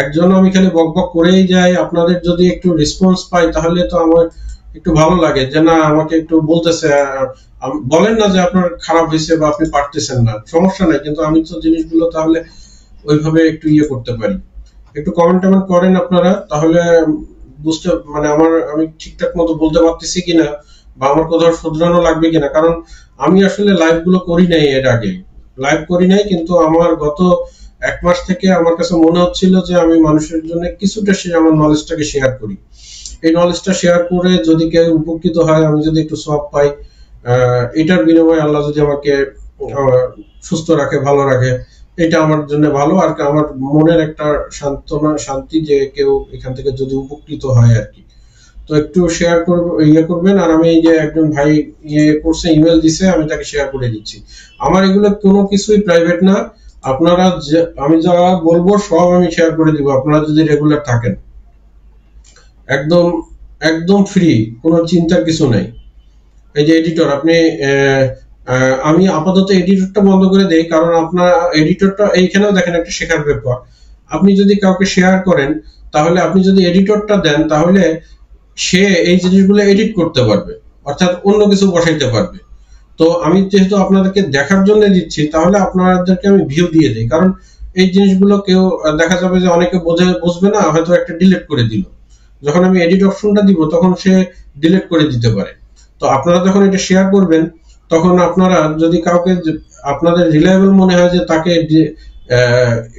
একজন আমি খালি বকবক করেই যাই, আপনাদের যদি একটু রেসপন্স পাই তাহলে তো আমার একটু ভালো লাগে, যে না আমাকে একটু বলতেছে। বলেন না যে আপনার খারাপ হয়েছে বা আপনি পারতেছেন না, সমস্যা নাই, কিন্তু আমি তো জিনিসগুলো তাহলে ওইভাবে একটু করতে পারি। একটু কমেন্ট করেন আপনারা, তাহলে বুঝতে মানে আমি ঠিকঠাক মতো বলতে পারতেছি কিনা, বা আমার কোথাও শুধরানো লাগবে কিনা। কারণ আমি আসলে লাইভ গুলো করি নাই, এর আগে লাইভ করি নাই, কিন্তু আমার গত 1 মাস থেকে আমার কাছে মনে হচ্ছিল যে আমি মানুষের জন্য কিছুটা আমার নলেজটাকে শেয়ার করি। এই নলেজটা শেয়ার করে যদি কেউ উপকৃত হয়, আমি যদি একটু সব পাই, এটার বিনিময়ে আল্লাহ যদি আমাকে সুস্থ রাখে, ভালো রাখে, এটা আমার জন্য ভালো। আর আমার মনের একটা সান্ত্বনা, শান্তি, যে কেউ এখান থেকে যদি উপকৃত হয় আর কি। তো একটু শেয়ার করবেন। আর আমি এই যে একজন ভাই করছে, ইমেল দিছে, আমি তাকে শেয়ার করে দিচ্ছি। আমার এগুলো কোনো কিছুই প্রাইভেট না, আপনারা আমি যা বলবো সব আমি শেয়ার করে দিব, আপনারা যদি রেগুলার থাকেন। একদম একদম ফ্রি, কোনো চিন্তার কিছু নাই। এই যে এডিটর, আপনি আমি আপাতত এডিটরটা বন্ধ করে দেই, কারণ আপনার এডিটরটা এইখানেও দেখেন একটা শেখার ব্যাপার। আপনি যদি কাউকে শেয়ার করেন, তাহলে আপনি যদি এডিটরটা দেন, তাহলে সে এই জিনিসগুলো এডিট করতে পারবে, অর্থাৎ অন্য কিছু বসাইতে পারবে। তো আমি যেহেতু আপনাদেরকে দেখার জন্য দিচ্ছি, তাহলে আপনাদেরকে আমি ভিউ দিয়ে দিই, কারণ এই জিনিসগুলো কেউ দেখা যাবে যে অনেকে বুঝবে না, হয়তো একটা ডিলিট করে দিল। যখন আমি এডিট অপশনটা দিব তখন সে ডিলিট করে দিতে পারে। তো আপনারা যখন এটা শেয়ার করবেন, তখন আপনারা যদি কাউকে আপনাদের রিলায়েবল মনে হয় যে তাকে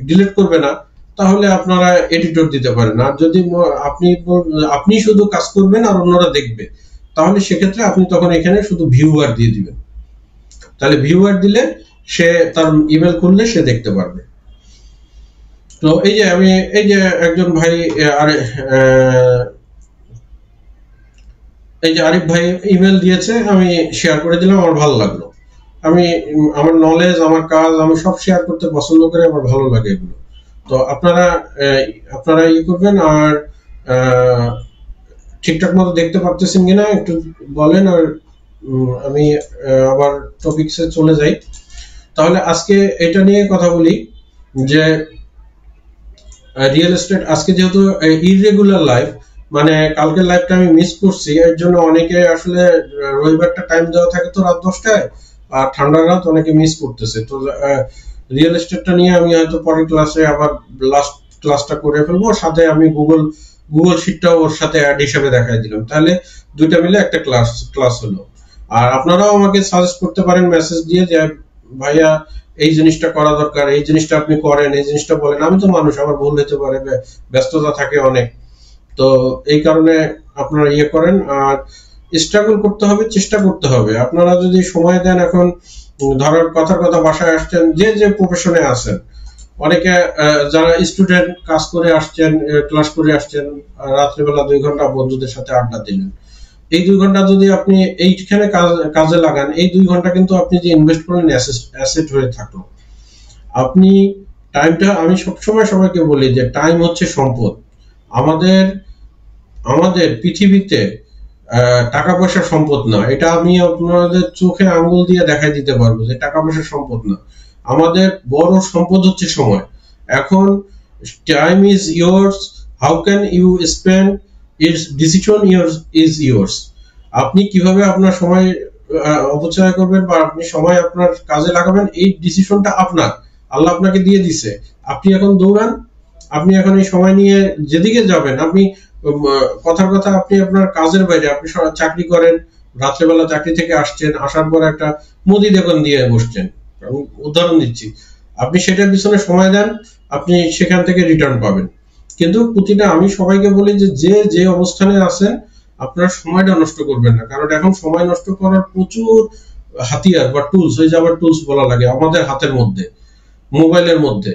ডিলিট করবে না, তাহলে আপনারা এডিটর দিতে পারেন। আর যদি আপনি শুধু কাজ করবেন আর অন্যরা দেখবে, তাহলে সেক্ষেত্রে আপনি তখন এখানে শুধু ভিউয়ার দিয়ে দিবেন। তাহলে ভিউয়ার দিলে সে তার ইমেল খুললে সে দেখতে পারবে। তো এই যে আমি এই যে একজন ভাই এই যে আরিফ ভাই ইমেল দিয়েছে, আমি শেয়ার করে দিলাম, আমার ভালো লাগলো। আমি আমার নলেজ, আমার কাজ আমি সব শেয়ার করতে পছন্দ করি, আমার ভালো লাগে এগুলো। তো আপনারা করবেন। আর ঠিকঠাক মতো দেখতে পারতেছেন কিনা একটু বলেন। আর আমি আবার টপিকসে চলে যাই। তাহলে আজকে এটা নিয়ে কথা বলি যে রিয়েল এস্টেট, আজকে যেহেতু ইররেগুলার লাইফ, মানে কালকের লাইফটা আমি মিস করছি, এর জন্য অনেকে আসলে রবিবারটা টাইম দেওয়া থাকে তো রাত 10টায়, আর ঠান্ডার রাত অনেকে মিস করতেছে। তো রিয়েল এস্টেটটা নিয়ে আমি হয়তো পরের ক্লাসে আবার লাস্ট ক্লাসটা করে ফেলবো, সাথে আমি গুগল শিটটাও ওর সাথে অ্যাড হিসেবে দেখাই দিলাম, তাহলে দুইটা মিলে একটা ক্লাস হলো। আর আপনারাও আমাকে সাজেস্ট করতে পারেন মেসেজ দিয়ে যে ভাইয়া এই জিনিসটা করা দরকার, এই জিনিসটা আপনি করেন, এই জিনিসটা বলেন। আমি তো মানুষ, আমার ভুল হতে পারে, ব্যস্ততা থাকে অনেক। তো এই কারণে আপনারা করেন। আর স্ট্রাগল করতে হবে, চেষ্টা করতে হবে। আপনারা যদি সময় দেন, এখন ধরার কথার কথা বাসায় আসছেন, যে প্রফেশনে আছেন, অনেকে যারা স্টুডেন্ট কাজ করে আসছেন, ক্লাস করে আসছেন, রাত্রিবেলা 2 ঘন্টা বন্ধুদের সাথে আড্ডা দিলেন। এই 2 ঘন্টা যদি আপনি এইখানে কাজে লাগান, এই 2 ঘন্টা কিন্তু আপনি যে ইনভেস্ট করেন অ্যাসেট হয়ে থাকলো। আপনি টাইমটা, আমি সবসময় সবাইকে বলি যে টাইম হচ্ছে সম্পদ। আমাদের পৃথিবীতে টাকা পয়সা সম্পদ না, এটা আমি আপনাদের চোখে আঙ্গুল দিয়ে দেখাই দিতে পারবো যে টাকা পয়সা সম্পদ না। আমাদের বড় সম্পদ হচ্ছে সময়। এখন time is yours, how can you spend its decision is yours. আপনি কিভাবে আপনার সময় অপচয় করবেন বা আপনি সময় আপনার কাজে লাগাবেন, এই ডিসিশনটা আপনার। আল্লাহ আপনাকে দিয়ে দিছে, আপনি এখন দৌড়ান। আপনি এখন এই সময় নিয়ে যেদিকে যাবেন, আপনি কথার কথা, আপনি আপনার কাজের বাইরে, আপনি চাকরি করেন, রাত্রেবেলা চাকরি থেকে আসছেন, আসার পর একটা মুদি দোকান দিয়ে বসছেন, আমি উদাহরণ দিচ্ছি, আপনি সেটার পিছনে সময় দেন, আপনি সেখান থেকে রিটার্ন পাবেন। কিন্তু প্রতিটা, আমি সবাইকে বলি যে অবস্থানে আছেন, আপনার সময়টা নষ্ট করবেন না, কারণ এখন সময় নষ্ট করার প্রচুর হাতিয়ার বা টুলস, ওই যে আবার টুলস বলা লাগে, আমাদের হাতের মধ্যে, মোবাইলের মধ্যে।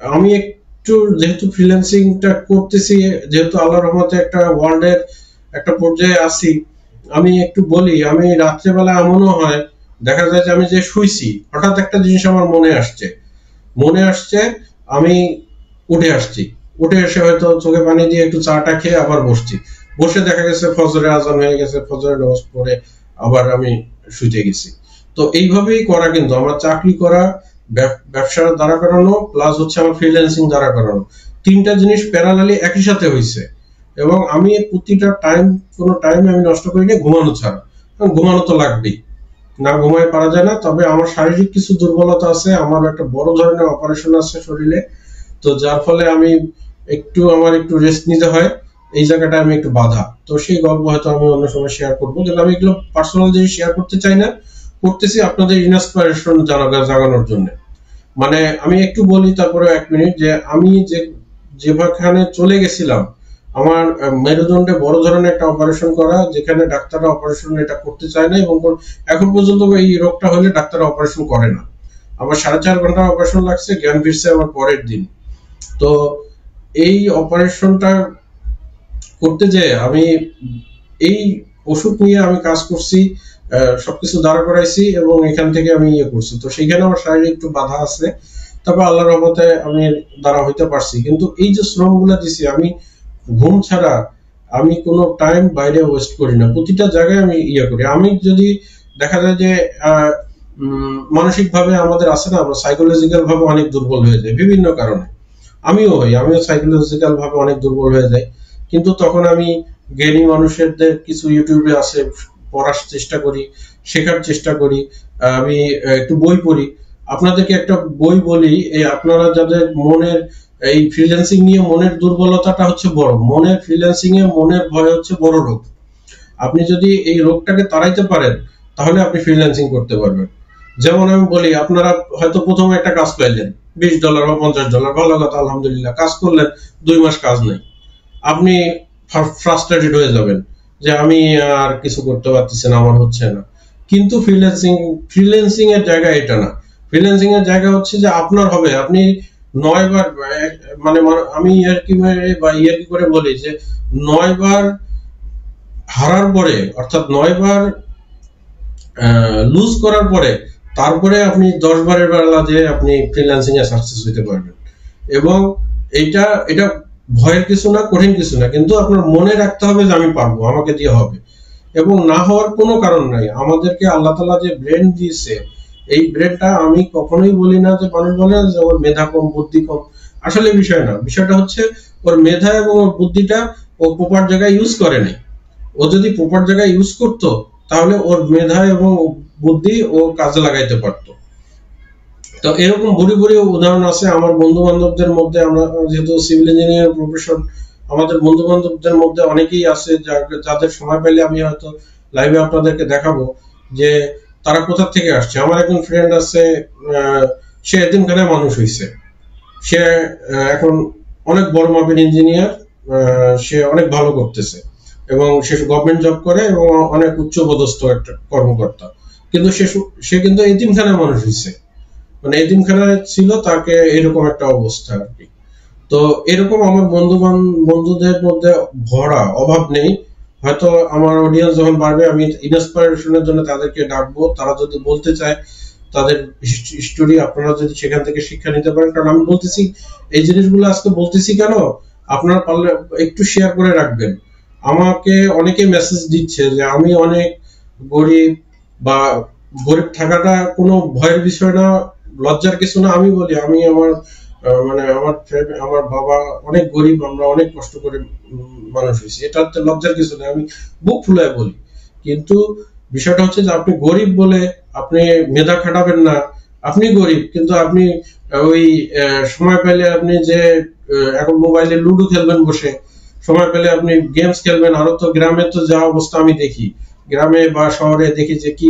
আমি একটু যেহেতু ফ্রিল্যান্সিংটা করতেছি, যেহেতু আল্লাহর রহমতে একটা ওয়ার্ল্ডের একটা পর্যায়ে আছি, আমি একটু বলি, আমি রাত্রেবেলা এমনও হয়, দেখা যায় যে আমি যে শুইছি, হঠাৎ একটা জিনিস আমার মনে আসছে, আমি উঠে এসে হয়তো চোখে পানি দিয়ে একটু চাটা খেয়ে আবার বসে দেখা গেছে ফজরের আজান হয়ে গেছে, ফজরের নামাজ পড়ে আবার আমি শুইতে গেছি। তো এইভাবেই করা, কিন্তু আমার চাকরি করা, ব্যবসা দ্বারা করানো, প্লাস হচ্ছে আমার ফ্রিল্যান্সিং দ্বারা করানো, 3টা জিনিস প্যারালালি একই সাথে হয়েছে। এবং আমি প্রতিটা কোনো টাইম আমি নষ্ট করিনি ঘুমানো ছাড়া। ঘুমানো তো লাগবেই, না ঘুমায় পারা যায় না। তবে আমার শারীরিক কিছু দুর্বলতা আছে, আমার একটা বড় ধরনের অপারেশন আছে শরীরে, তো যার ফলে আমার একটু রেস্ট নিতে হয়, এই জায়গাটা আমি একটু বাধা। তো সেই গল্প হয়তো আমি অন্য সময় শেয়ার করবো, কিন্তু আমি এগুলো পার্সোনাল জিনিস শেয়ার করতে চাই না, করতেছি আপনাদের ইন্সপিরেশন জাগানোর জন্য। মানে আমি একটু বলি, তারপরে 1 মিনিট, যে আমি যেখানে চলে গেছিলাম, আমার মেরুদণ্ডে বড় ধরনের একটা অপারেশন করা, যেখানে ডাক্তাররা অপারেশন এটা করতে চায় না, এবং এখন পর্যন্ত এই রোগটা হলে ডাক্তাররা অপারেশন করে না। আমার 4.5 ঘন্টা অপারেশন লাগছে, জ্ঞান ফিরছে আমার পরের দিন। তো এই অপারেশনটা করতে যে আমি এই ওষুধ নিয়ে আমি কাজ করছি, সবকিছু দাঁড়া করাইছি, এবং এখান থেকে আমি করছি। তো সেইখানে আমার শারীরিক একটু বাধা আছে, তবে আল্লাহর রহমতে আমি দ্বারা হইতে পারছি। কিন্তু এই যে শ্রম গুলা দিছি, আমি ঘুম ছাড়া আমি কোনো টাইম বাইরে ওয়েস্ট করি না, প্রতিটা জায়গায় আমি করি। আমি যদি দেখা যায় যে মানসিক ভাবে আমাদের আছে না, আমরা সাইকোলজিক্যাল ভাবে অনেক দুর্বল হয়ে যাই বিভিন্ন কারণে, আমিও সাইকোলজিক্যাল ভাবে অনেক দুর্বল হয়ে যাই। কিন্তু তখন আমি জ্ঞানী মানুষদের কিছু ইউটিউবে আছে পড়ার চেষ্টা করি, শেখার চেষ্টা করি, আমি একটু বই পড়ি। আপনাদেরকে একটা বই বলি, এই আপনারা যাদের মনের এই ফ্রিল্যান্সিং নিয়ে মনের দুর্বলতাটা হচ্ছে বড়, মনের ফ্রিল্যান্সিং এ মনের ভয় হচ্ছে বড় রোগ। আপনি যদি এই রোগটাকে তাড়াইতে পারেন তাহলে আপনি ফ্রিল্যান্সিং করতে পারবেন। যেমন আমি বলি, আপনারা হয়তো প্রথমে একটা কাজ পাইলেন $20 বা $50, ভালো কথা, আলহামদুলিল্লাহ, কাজ করলেন, 2 মাস কাজ নেই, আপনি ফ্রাস্ট্রেটেড হয়ে যাবেন যে আমি আর কিছু করতে পারতেছি না, আমার হচ্ছে না। কিন্তু ফ্রিল্যান্সিং এর জায়গা এটা না। ফ্রিল্যান্সিং এর জায়গা হচ্ছে যে আপনার হবে, আপনি 9 বার, মানে আমি ইয়ার্কি করে বলি যে 9 বার হারার পরে, অর্থাৎ 9 বার লুজ করার পরে, তারপরে আপনি 10 বারের বেলা যে আপনি ফ্রিল্যান্সিং এ সাকসেস হতে পারবেন। এবং এটা এটা ভয়ের কিছু না, কঠিন কিছু না, কিন্তু আপনার মনে রাখতে হবে যে আমি পারবো, আমাকে দিয়ে হবে। এবং না হওয়ার কোনো কারণ নাই। আমাদেরকে আল্লাহ তাআলা যে ব্রেন দিয়েছে, এই ব্রেনটা, আমি কখনোই বলি না যে মানুষ বলে যে ওর মেধা কম, বুদ্ধি কম, আসলে বিষয় না। বিষয়টা হচ্ছে ওর মেধা এবং ওর বুদ্ধিটা ও প্রপার জায়গায় ইউজ করে নাই। ও যদি প্রপার জায়গায় ইউজ করতো তাহলে ওর মেধা এবং বুদ্ধি ও কাজে লাগাইতে পারতো। তো এরকম ভুরি ভুরি উদাহরণ আছে আমার বন্ধু বান্ধবদের মধ্যে। আমরা যেহেতু সিভিল ইঞ্জিনিয়ারিং প্রফেশন, আমাদের বন্ধু বান্ধবদের মধ্যে অনেকেই আছে যাদের সময় পেলে আমি হয়তো লাইভে আপনাদেরকে দেখাবো যে তারা কোথা থেকে আসছে। আমার একজন ফ্রেন্ড আছে, সে এতিমখানায় মানুষ হয়েছে, সে এখন অনেক বড় মাপের ইঞ্জিনিয়ার, সে অনেক ভালো করতেছে এবং সে গভর্নমেন্ট জব করে এবং অনেক উচ্চ পদস্থ একটা কর্মকর্তা। কিন্তু সে কিন্তু এতিমখানায় মানুষ হয়েছে, মানে এতিমখানায় ছিল, তাকে এরকম একটা অবস্থা আর কি। তো এরকম আমার বন্ধুদের মধ্যে ভরা, অভাব নেই। হয়তো আমার অডিয়েন্স যখন বাড়বে আমি ইন্সপিরেশনের জন্য তাদেরকে ডাকবো, তারা যদি বলতে চায় তাদের স্টোরি, আপনারা যদি সেখান থেকে শিক্ষা নিতে পারেন। কারণ আমি বলতেছি এই জিনিসগুলো আজকে বলতেছি কেন, আপনারা পারলে একটু শেয়ার করে রাখবেন। আমাকে অনেকে মেসেজ দিচ্ছে যে আমি অনেক গরিব, বা গরিব থাকাটা কোনো ভয়ের বিষয় না, লজ্জার কিছু না। আমি বলি আমি মানে আমার বাবা অনেক গরিব, আমরা অনেক কষ্ট করে মানুষ হয়েছি, এটাতে লজ্জার কিছু না, আমি বুক ফুলায় বলি। কিন্তু বিষয়টা হচ্ছে যে আপনি গরিব বলে আপনি মেধা খাটাবেন না। আপনি গরিব, কিন্তু আপনি ওই সময় পেলে আপনি যে এখন মোবাইলে লুডো খেলবেন বসে, সময় পেলে আপনি গেমস খেলবেন। আরো তো গ্রামে তো যা অবস্থা আমি দেখি, গ্রামে বা শহরে দেখি যে কি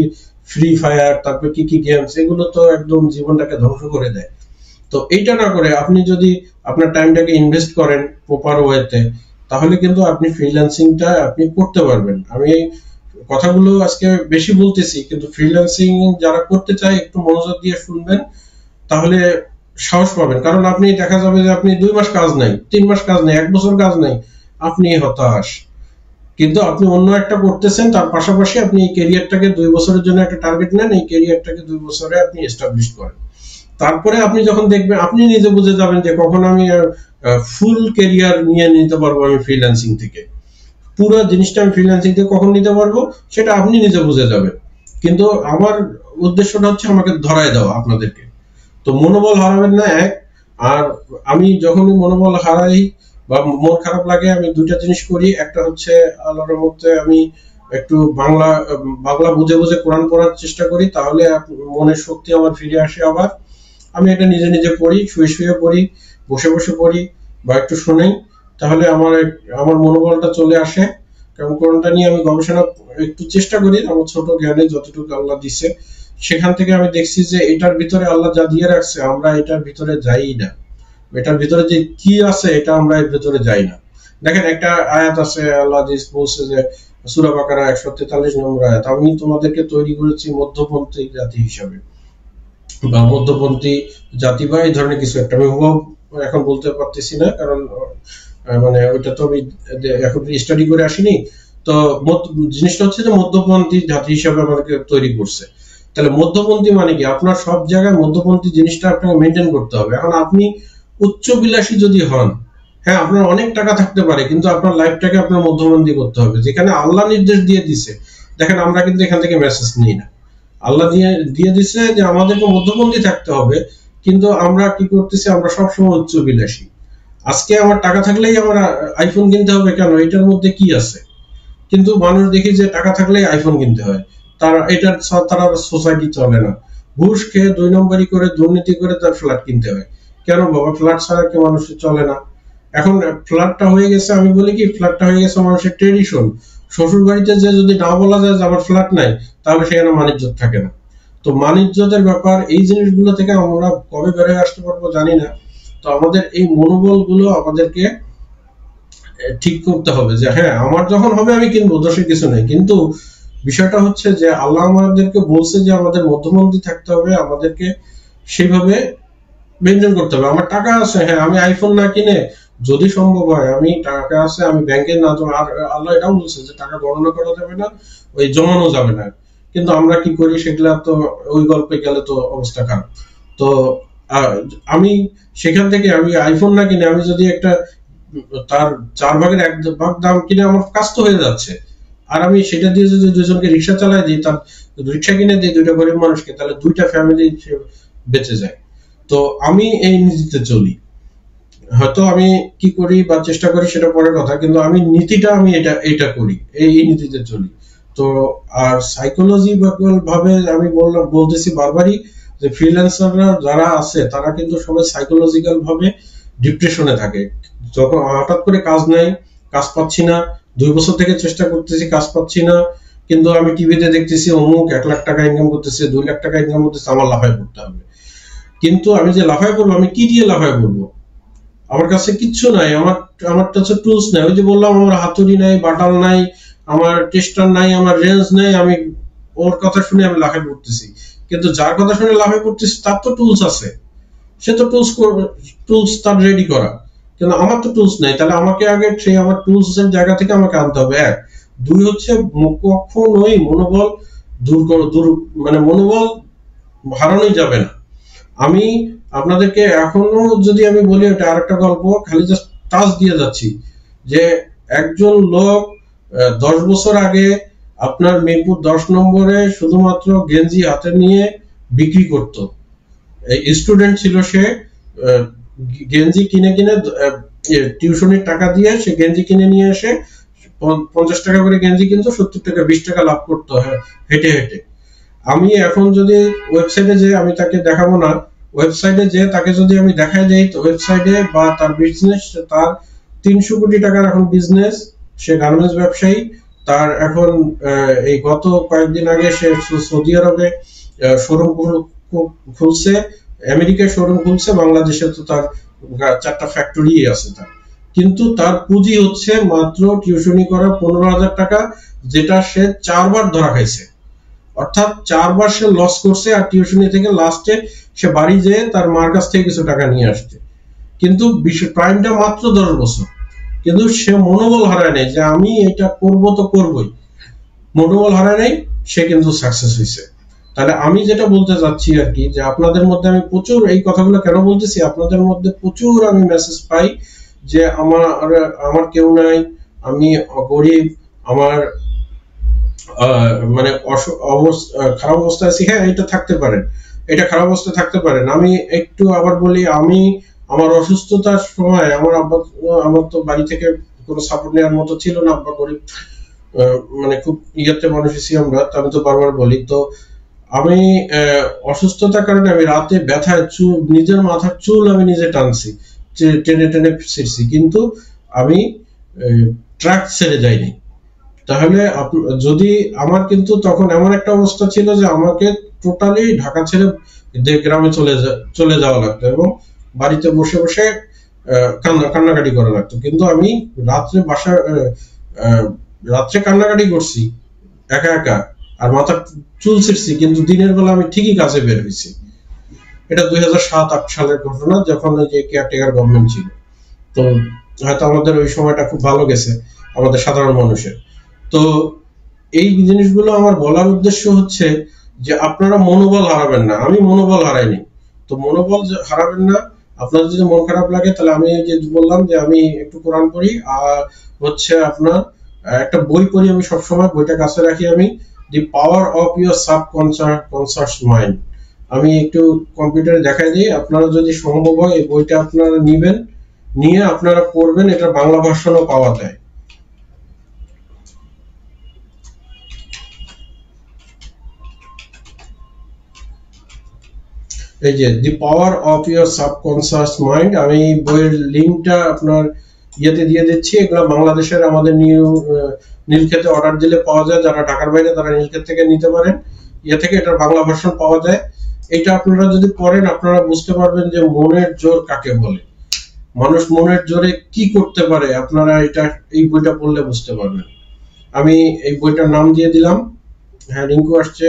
ফ্রি ফায়ার, তারপর কি কি গেমস, এগুলো তো একদম জীবনটাকে ধ্বংস করে দেয়। তো এইটা না করে আপনি যদি আপনার টাইমটাকে ইনভেস্ট করেন প্রপার ওয়েতে, তাহলে কিন্তু আপনি ফ্রিল্যান্সিংটা আপনি করতে পারবেন। আমি এই কথাগুলো আজকে বেশি বলতেছি, কিন্তু ফ্রিল্যান্সিং যারা করতে চায় একটু মনোযোগ দিয়ে শুনবেন, তাহলে সাহস পাবেন। কারণ আপনি দেখা যাবে যে আপনি 2 মাস কাজ নাই, 3 মাস কাজ নাই, 1 বছর কাজ নাই, আপনি হতাশ। কিন্তু আপনি অন্য একটা করতেছেন, তার পাশাপাশি আপনি এই ক্যারিয়ারটাকে 2 বছরের জন্য একটা টার্গেট নেন, এই ক্যারিয়ারটাকে 2 বছরে আপনি এস্টাবলিশ করেন। তারপরে আপনি যখন দেখবেন, আপনি নিজে বুঝে যাবেন যে কখন আমি ফুল ক্যারিয়ার নিয়ে নিতে পারবো আমি ফ্রিল্যান্সিং থেকে, পুরো জিনিসটা আমি ফ্রিল্যান্সিং থেকে কখন নিতে পারবো সেটা আপনি নিজে বুঝে যাবেন। কিন্তু আমার উদ্দেশ্যটা হচ্ছে আমাকে ধরায় দেওয়া আপনাদেরকে। তো মনোবল হারাবেন না, এক। আর আমি যখনই মনোবল হারাই বা মন খারাপ লাগে, আমি 2টা জিনিস করি। একটা হচ্ছে আল্লাহর মধ্যে আমি একটু বাংলা বুঝে বুঝে কোরআন পড়ার চেষ্টা করি, তাহলে মনের শক্তি আমার ফিরে আসে। আবার আমি এটা নিজে নিজে পড়ি, শুয়ে শুয়ে পড়ি, বসে বসে পড়ি, বা একটু শুনেই, তাহলে আমার মনোবলটা চলে আসে। কারণ কোরআনটা নিয়ে আমি গবেষণা একটু চেষ্টা করি আমার ছোট জ্ঞানে যতটুকু আল্লাহ দিছে, সেখান থেকে আমি দেখছি যে এটার ভিতরে আল্লাহ যা দিয়ে রাখছে আমরা এটার ভিতরে যাই না, এটার ভিতরে যে কি আছে এটা আমরা এর ভিতরে যাই না। দেখেন একটা আয়াত আছে, আল্লাহ বলছে যে সূরা বাকারা 143 নম্বর আয়াত, আমি তোমাদেরকে তৈরি করেছি মধ্যপন্থী জাতি হিসাবে, বা মধ্যপন্থী জাতি, বা এই ধরনের কিছু একটা। আমি এখন বলতে পারতেছি না, কারণ মানে ওইটা তো আমি এখন স্টাডি করে আসিনি। তো জিনিসটা হচ্ছে যে মধ্যপন্থী জাতি হিসাবে আমাদেরকে তৈরি করছে। তাহলে মধ্যপন্থী মানে কি, আপনার সব জায়গায় মধ্যপন্থী জিনিসটা আপনাকে মেনটেন করতে হবে। এখন আপনি উচ্চ বিলাসী যদি হন, হ্যাঁ আপনার অনেক টাকা থাকতে পারে, কিন্তু আপনার লাইফটাকে আপনার মধ্যপন্থী করতে হবে, যেখানে আল্লাহ নির্দেশ দিয়ে দিছে। দেখেন আমরা কিন্তু এখান থেকে মেসেজ নিই না, আল্লাহ দিয়ে দিছে যে আমাদেরকে মধ্যপন্থী থাকতে হবে, কিন্তু আমরা কি করতেছি, আমরা সবসময় উচ্চ বিলাসী। আজকে আমার টাকা থাকলেই আমার আইফোন কিনতে হবে কেন, এটার মধ্যে কি আছে? কিন্তু মানুষ দেখি যে টাকা থাকলেই আইফোন কিনতে হয়, তারা এটার তারা সোসাইটি চলে না, ঘুষ খেয়ে 2 নম্বরই করে দুর্নীতি করে তার ফ্ল্যাট কিনতে হয়। কেন বাবা, ফ্ল্যাট ছাড়া কি মানুষের চলে না? এখন ফ্ল্যাটটা হয়ে গেছে, আমি বলি কি, ফ্ল্যাটটা হয়ে গেছে মানুষের ট্রেডিশন। শ্বশুর বাড়িতে যে যদি না বলা যায় যে আমার ফ্ল্যাট নাই, তাহলে সেখানে মানিজ্য থাকে না। তো মানিজ্যতের ব্যাপার, এই জিনিসগুলো থেকে আমরা কবে বেরিয়ে আসতে পারবো জানি না। তো আমাদের এই মনোবল গুলো আমাদেরকে ঠিক করতে হবে যে হ্যাঁ, আমার যখন হবে আমি কিনবো, দোষের কিছু নেই। কিন্তু বিষয়টা হচ্ছে যে আল্লাহ আমাদেরকে বলছে যে আমাদের মধ্যমন্ত্রী থাকতে হবে, আমাদেরকে সেইভাবে মেনটেন করতে হবে। আমার টাকা আছে, হ্যাঁ, আমি আইফোন না কিনে যদি সম্ভব হয়, আমি টাকা আছে, আমি ব্যাংকে না জমা, আর আল্লাহ এটাও বলছে যে টাকা গণনা করা যাবে না, ওই জমানো যাবে না। কিন্তু আমরা কি করি, সেগুলা তো ওই গল্পে গেলে তো অবস্থা খারাপ। তো আহ, আমি সেখান থেকে আমি আইফোন না কিনে আমি যদি একটা তার 4 ভাগের 1 ভাগ দাম কিনে আমার কাজ তো হয়ে যাচ্ছে। আর আমি সেটা দিয়ে যদি দুজনকে রিক্সা চালাই দিই, তার রিক্সা কিনে দিই 2টা গরিব মানুষকে, তাহলে 2টা ফ্যামিলি বেঁচে যায়। তো আমি এই নীতিতে চলি। হয়তো আমি কি করি বা চেষ্টা করি সেটা পরের কথা, কিন্তু আমি নীতিটা আমি এটা করি, এই নীতিতে চলি। তো আর সাইকোলজি ভাবে আমি বলতেছি বারবারই যে ফ্রিল্যান্সাররা যারা আছে তারা কিন্তু সবাই সাইকোলজিক্যাল ভাবে ডিপ্রেশনে থাকে। যখন হঠাৎ করে কাজ নাই, কাজ পাচ্ছি না, 2 বছর থেকে চেষ্টা করতেছি, কাজ পাচ্ছি না, কিন্তু আমি টিভিতে দেখতেছি অমুক 1 লাখ টাকা ইনকাম করতেছে, 2 লাখ টাকা ইনকাম করতেছে, আমার লাফায় পড়তে হবে। কিন্তু আমি যে লাফায় পড়বো, আমি কি দিয়ে লাফায় পড়বো? আমার কাছে কিচ্ছু নাই, আমার কাছে টুলস নাই। ওই যে বললাম, আমার হাতুড়ি নাই, বাটাল নাই, আমার টেস্টার নাই, আমার রেঞ্জ নাই। আমি ওর কথা শুনে আমি লাফায় পড়তেছি, কিন্তু যার কথা শুনে লাফায় পড়তেছি তার তো টুলস আছে, সে তো টুলস তার রেডি করা, কিন্তু আমার তো টুলস নাই। তাহলে আমাকে আগে সেই আমার টুলস এর জায়গা থেকে আমাকে আনতে হবে, 1। 2 হচ্ছে কখনোই মনোবল দূর মানে মনোবল হারানোই যাবে না। আমি আপনাদেরকে এখনো যদি আমি বলি, ওটা আরেকটা গল্প, খালি জাস্ট টাচ দিয়ে যাচ্ছি, যে একজন লোক 10 বছর আগে আপনার মিরপুর 10 নম্বরে শুধুমাত্র গেঞ্জি হাতে নিয়ে বিক্রি করত। স্টুডেন্ট ছিল সে, আহ, গেঞ্জি কিনে কিনে টিউশনের টাকা দিয়ে সে গেঞ্জি কিনে নিয়ে এসে 50 টাকা করে গেঞ্জি কিনতো, 70 টাকা 20 টাকা লাভ করতো, হ্যাঁ, হেঁটে হেঁটে। আমি এখন যদি ওয়েবসাইটে যে, আমি তাকে দেখাবো না, ওয়েবসাইটে যে তাকে যদি আমি দেখাই দেই, তো ওয়েবসাইটে বা তার বিজনেস, তার 300 কোটি টাকার এখন বিজনেস, সে গার্মেন্টস ব্যবসায়ী। তার এখন এই গত কয়েকদিন আগে সে সৌদি আরবে শোরুম খুলছে, আমেরিকায় শোরুম খুলছে, বাংলাদেশে তো তার 4টা ফ্যাক্টরি আছে তার। কিন্তু তার পুঁজি হচ্ছে মাত্র টিউশনি করা 15,000 টাকা, যেটা সে 4 বার ধরা খাইছে। অর্থাৎ 4 বার সে লস করছে, আর টিউশনি থেকে লাস্টে সে বাড়ি যেয়ে তার মার কাছ থেকে কিছু টাকা নিয়ে আসছে। কিন্তু প্রাইমটা মাত্র 10 বছর। কিন্তু সে মনোবল হারায় নাই যে আমি এটা করব তো করবই, মনোবল হারায় নাই, সে কিন্তু সাকসেস হয়েছে। তাহলে আমি যেটা বলতে চাচ্ছি আর কি, যে আপনাদের মধ্যে আমি প্রচুর এই কথাগুলো কেন বলতেছি, আপনাদের মধ্যে প্রচুর আমি মেসেজ পাই যে আমার আমার কেউ নাই, আমি গরিব, আমার মানে খারাপ অবস্থায় আছি। হ্যাঁ, এটা থাকতে পারেন, এটা খারাপ অবস্থায় থাকতে পারেন। আমি একটু আবার বলি, আমি আমার অসুস্থতার সময় আমার তো বাড়ি থেকে কোনো সাপোর্ট নেওয়ার মতো ছিল না। আব্বা গরিব, মানে খুব ইয়াতে মানুষ এসি আমরা, আমি তো বারবার বলি। তো আমি অসুস্থতার কারণে আমি রাতে ব্যথায় নিজের মাথার চুল আমি নিজে টানছি, টেনে টেনে ছিঁড়ছি, কিন্তু আমি ট্রাক ছেড়ে যাইনি। তাহলে যদি আমার, কিন্তু তখন এমন একটা অবস্থা ছিল যে আমাকে টোটালি ঢাকা ছেড়ে গ্রামে চলে যাওয়া লাগতো, এবং বাড়িতে বসে বসে কান্নাকাটি করা লাগতো। কিন্তু আমি রাত্রে কান্নাকাটি করছি একা একা, আর মাথার চুল ছিঁড়ছি, কিন্তু দিনের বেলা আমি ঠিকই কাজে বের হয়েছি। এটা 2007-08 সালের ঘটনা, যখন ওই যে কেয়ারটেকার গভর্নমেন্ট ছিল। তো হয়তো আমাদের ওই সময়টা খুব ভালো গেছে আমাদের সাধারণ মানুষের। তো এই জিনিসগুলো আমার বলার উদ্দেশ্য হচ্ছে যে আপনারা মনোবল হারাবেন না। আমি মনোবল হারাইনি, তো মনোবল হারাবেন না। আপনার যদি মন খারাপ লাগে, তাহলে আমি যে বললাম যে আমি একটু কোরআন পড়ি, আর হচ্ছে আপনার একটা বই পড়ি, আমি সবসময় বইটা কাছে রাখি, আমি the power of your subconscious mind. আমি একটু কম্পিউটারে দেখাই দিই, আপনারা যদি সম্ভব হয় এই বইটা আপনারা নিবেন, নিয়ে আপনারা পড়বেন, এটা বাংলা ভার্সনও পাওয়া যায়। এই যে the power of your subconscious mind, আমি বইয়ের লিংকটা আপনার ইয়েতে দিয়ে দিচ্ছি। এগুলো বাংলাদেশের আমাদের নীলক্ষেতে অর্ডার দিলে পাওয়া যায়, যারা ঢাকার বাইরে তারা নীলক্ষেত থেকে নিতে পারেন। ইয়ে থেকে এটার বাংলা ভার্সন পাওয়া যায়। এটা আপনারা যদি পড়েন আপনারা বুঝতে পারবেন যে মনের জোর কাকে বলে, মানুষ মনের জোরে কি করতে পারে, আপনারা এটা এই বইটা পড়লে বুঝতে পারবেন। আমি এই বইটার নাম দিয়ে দিলাম। হ্যাঁ, রিঙ্কু আসছে।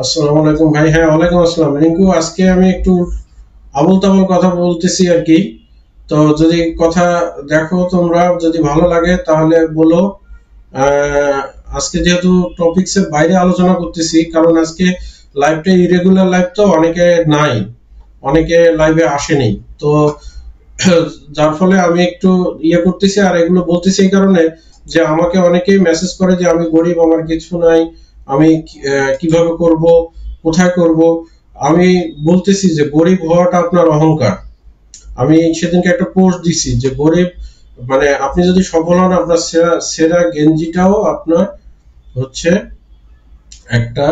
আসসালামু আলাইকুম ভাই। হ্যাঁ, ওয়ালাইকুম আসসালাম। রিঙ্কু, আজকে আমি একটু আবল তাবল কথা বলতেছি আর কি, তো যদি কথা দেখো তোমরা, যদি ভালো লাগে তাহলে বলো। আজকে যেহেতু টপিকসের বাইরে আলোচনা করতেছি, কারণ আজকে লাইভটা ইরেগুলার লাইভ, তো অনেকে নাই, অনেকে লাইভে আসেনি, তো যার ফলে আমি একটু ইয়ে করতেছি। আর এগুলো বলতেছি এই কারণে যে আমাকে অনেকেই মেসেজ করে যে আমি গরিব, আমার কিছু নাই, আমি কিভাবে করব, কোথায় করব। আমি বলতেছি যে গরিব হওয়াটা আপনার অহংকার। আমি সেদিনকে একটা পোস্ট দিছি যে গরিব মানে আপনি যদি সফল হন, আপনার সেরা গেঞ্জিটাও আপনার হচ্ছে একটা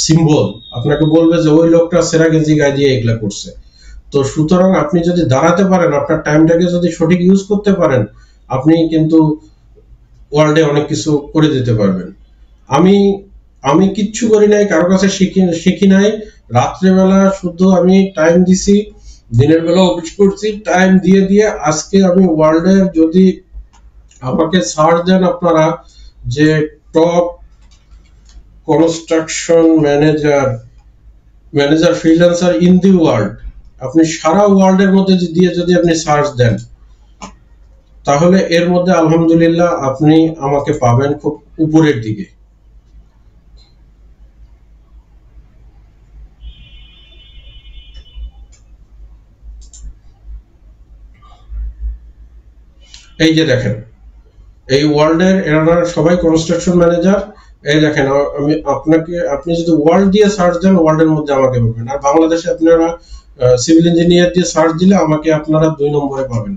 সিম্বল, আপনাকে বলবে যে ওই লোকটা সেরা গেঞ্জি গায়ে দিয়ে এগুলা করছে। তো সুতরাং আপনি যদি দাঁড়াতে পারেন, আপনার টাইমটাকে যদি সঠিক ইউজ করতে পারেন, আপনি কিন্তু ওয়ার্ল্ডে অনেক কিছু করে দিতে পারবেন। আমি আমি কিচ্ছু করি নাই, কারো কাছে শিখি নাই। রাত্রেবেলা শুধু আমি টাইম দিছি, দিনের বেলা অফিস করছি, টাইম দিয়ে দিয়ে আজকে আমি ওয়ার্ল্ডের, যদি আমাকে সার্চ দেন আপনারা যে top construction manager freelancer in the world, আপনি সারা ওয়ার্ল্ডের মধ্যে দিয়ে যদি আপনি সার্চ দেন, তাহলে এর মধ্যে আলহামদুলিল্লাহ আপনি আমাকে পাবেন খুব উপরের দিকে। এই যে দেখেন, এই ওয়ার্ল্ডের এরা সবাই কনস্ট্রাকশন ম্যানেজার। এই দেখেন, আপনি যদি ওয়ার্ল্ড দিয়ে সার্চ দেন, ওয়ার্ল্ডের মধ্যে আমাকে পাবেন। আর বাংলাদেশে আপনারা সিভিল ইঞ্জিনিয়ার দিয়ে সার্চ দিলে আমাকে আপনারা 2 নম্বরে পাবেন।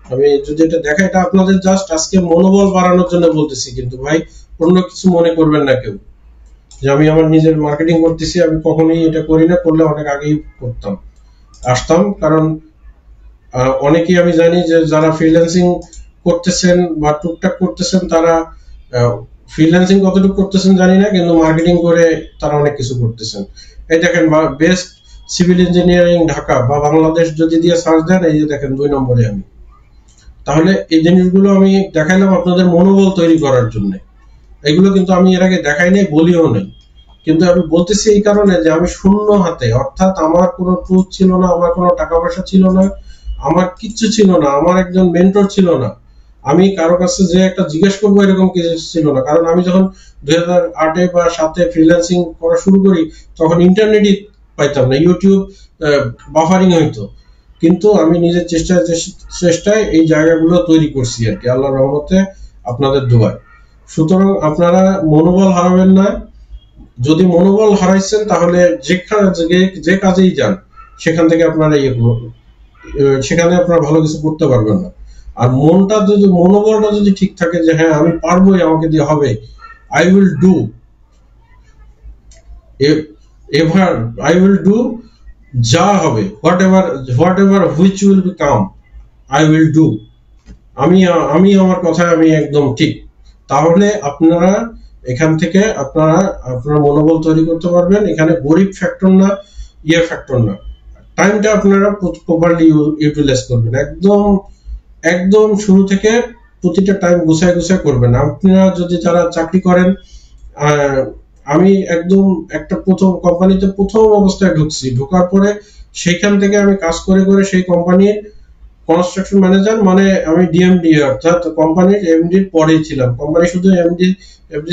আমি যদি এটা দেখা, এটা আপনাদের জাস্ট আজকে মনোবল বাড়ানোর জন্য বলতেছি, কিন্তু ভাই অন্য কিছু মনে করবেন না কেউ যে আমি আমার নিজের মার্কেটিং করতেছি। আমি কখনোই এটা করি না, করলে অনেক আগেই আসতাম। কারণ অনেকেই আমি জানি যে যারা ফ্রিল্যান্সিং করতেছেন বা টুকটাক করতেছেন, তারা ফ্রিল্যান্সিং কতটুকু করতেছেন জানি না, কিন্তু মার্কেটিং করে তারা অনেক কিছু করতেছেন। এই দেখেন, বেস্ট সিভিল ইঞ্জিনিয়ারিং ঢাকা বা বাংলাদেশ যদি দিয়ে সার্চ দেন, এই যে দেখেন 2 নম্বরে আমি। তাহলে এই জিনিসগুলো আমি দেখাইলাম আপনাদের মনোবল তৈরি করার জন্য। এগুলো কিন্তু আমি এর আগে দেখাই নাই, বলিও নাই, কিন্তু আমি বলতেছি এই কারণে যে আমি শূন্য হাতে, অর্থাৎ আমার কোনো টুল ছিল না, আমার কোনো টাকা পয়সা ছিল না, আমার কিচ্ছু ছিল না, আমার একজন মেন্টর ছিল না, আমি কারো কাছে যে একটা জিজ্ঞেস করবো এরকম কিছু ছিল না। কারণ আমি যখন 2008 বা 2007 ফ্রিল্যান্সিং করা শুরু করি, তখন ইন্টারনেটই পাইতাম না, ইউটিউব বাফারিং হইতো। কিন্তু আমি নিজের চেষ্টায় এই জায়গাগুলো তৈরি করছি আর কি, আল্লাহর রহমতে, আপনাদের দোয়ায়। সুতরাং আপনারা মনোবল হারাবেন না। যদি মনোবল হারাইছেন, তাহলে যে কাজেই যান, সেখান থেকে আপনারা সেখানে আপনারা ভালো কিছু করতে পারবেন না। আর মনোবলটা যদি ঠিক থাকে যে হ্যাঁ আমি পারবোই, আমাকে দিয়ে হবে, I will do, ever I will do, যা হবে, what ever which will become, I will do, আমি আমার কথায় আমি একদম ঠিক। তাহলে আপনারা এখান থেকে আপনারা মনোবল তৈরি করতে পারবেন। এখানে গরিব ফ্যাক্টর না, ফ্যাক্টর না, টাইমটা আপনারা প্রপারলি ইউটিলাইজ করবেন। একদম শুরু থেকে প্রতিটা টাইম গুছায় করবেন। আপনারা যদি যারা চাকরি করেন, আমি একদম একটা প্রথম কোম্পানিতে প্রথম অবস্থায় ঢোকার পরে সেখান থেকে আমি কাজ করে সেই কোম্পানির কনস্ট্রাকশন ম্যানেজার, মানে আমি ডিএমডি, অর্থাৎ কোম্পানির এমডির পরেই ছিলাম। কোম্পানি শুধু এমডি